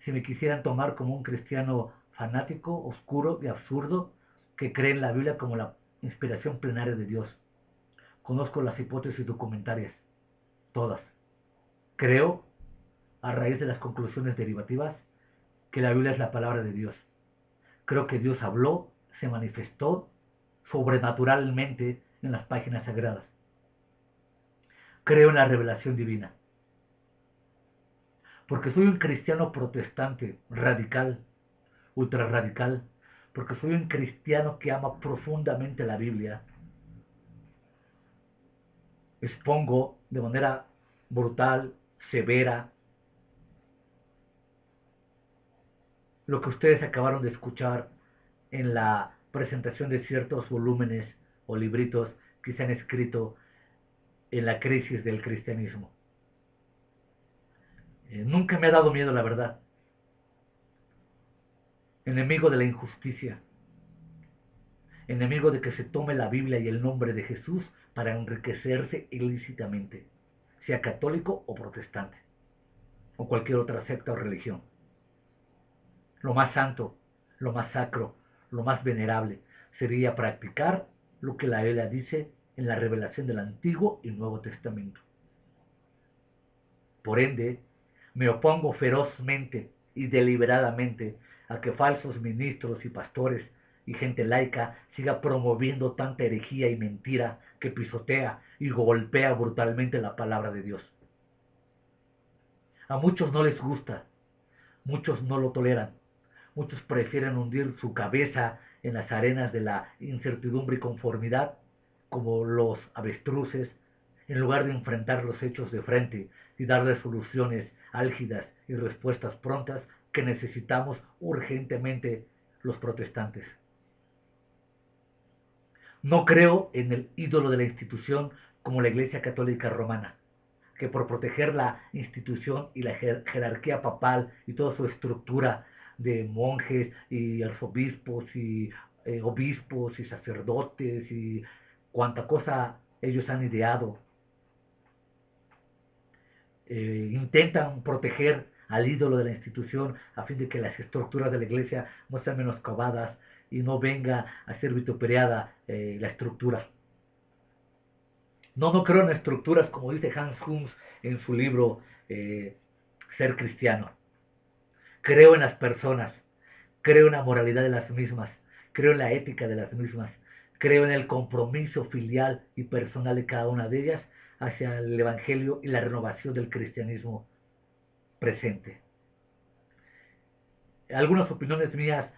Si me quisieran tomar como un cristiano fanático, oscuro y absurdo, que cree en la Biblia como la inspiración plenaria de Dios. Conozco las hipótesis documentarias, todas. Creo, a raíz de las conclusiones derivativas, que la Biblia es la palabra de Dios. Creo que Dios habló, se manifestó sobrenaturalmente en las páginas sagradas. Creo en la revelación divina. Porque soy un cristiano protestante, radical, ultra radical, porque soy un cristiano que ama profundamente la Biblia, expongo de manera brutal, severa, lo que ustedes acabaron de escuchar en la presentación de ciertos volúmenes o libritos que se han escrito en la crisis del cristianismo. Nunca me ha dado miedo la verdad. Enemigo de la injusticia, enemigo de que se tome la Biblia y el nombre de Jesús para enriquecerse ilícitamente, sea católico o protestante, o cualquier otra secta o religión. Lo más santo, lo más sacro, lo más venerable sería practicar lo que la Biblia dice en la revelación del Antiguo y Nuevo Testamento. Por ende, me opongo ferozmente y deliberadamente a que falsos ministros y pastores y gente laica siga promoviendo tanta herejía y mentira que pisotea y golpea brutalmente la palabra de Dios. A muchos no les gusta, muchos no lo toleran, muchos prefieren hundir su cabeza en las arenas de la incertidumbre y conformidad, como los avestruces, en lugar de enfrentar los hechos de frente y darles soluciones álgidas y respuestas prontas que necesitamos urgentemente los protestantes. No creo en el ídolo de la institución como la Iglesia Católica Romana, que por proteger la institución y la jerarquía papal y toda su estructura de monjes y arzobispos y obispos y sacerdotes y cuanta cosa ellos han ideado, intentan proteger al ídolo de la institución a fin de que las estructuras de la iglesia no sean menoscabadas y no venga a ser vituperiada la estructura. No creo en estructuras como dice Hans Humes en su libro Ser Cristiano. Creo en las personas, creo en la moralidad de las mismas, creo en la ética de las mismas, creo en el compromiso filial y personal de cada una de ellas hacia el Evangelio y la renovación del cristianismo presente. Algunas opiniones mías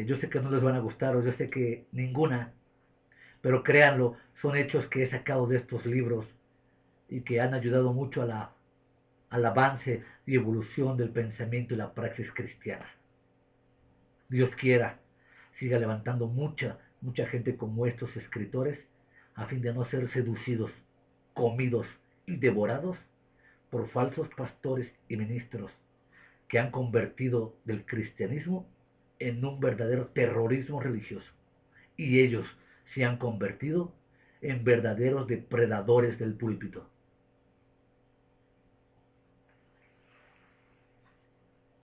Yo sé que no les van a gustar, o yo sé que ninguna, pero créanlo, son hechos que he sacado de estos libros y que han ayudado mucho al avance y evolución del pensamiento y la praxis cristiana. Dios quiera, siga levantando mucha gente como estos escritores, a fin de no ser seducidos, comidos y devorados por falsos pastores y ministros que han convertido del cristianismo en un verdadero terrorismo religioso. Y ellos se han convertido en verdaderos depredadores del púlpito.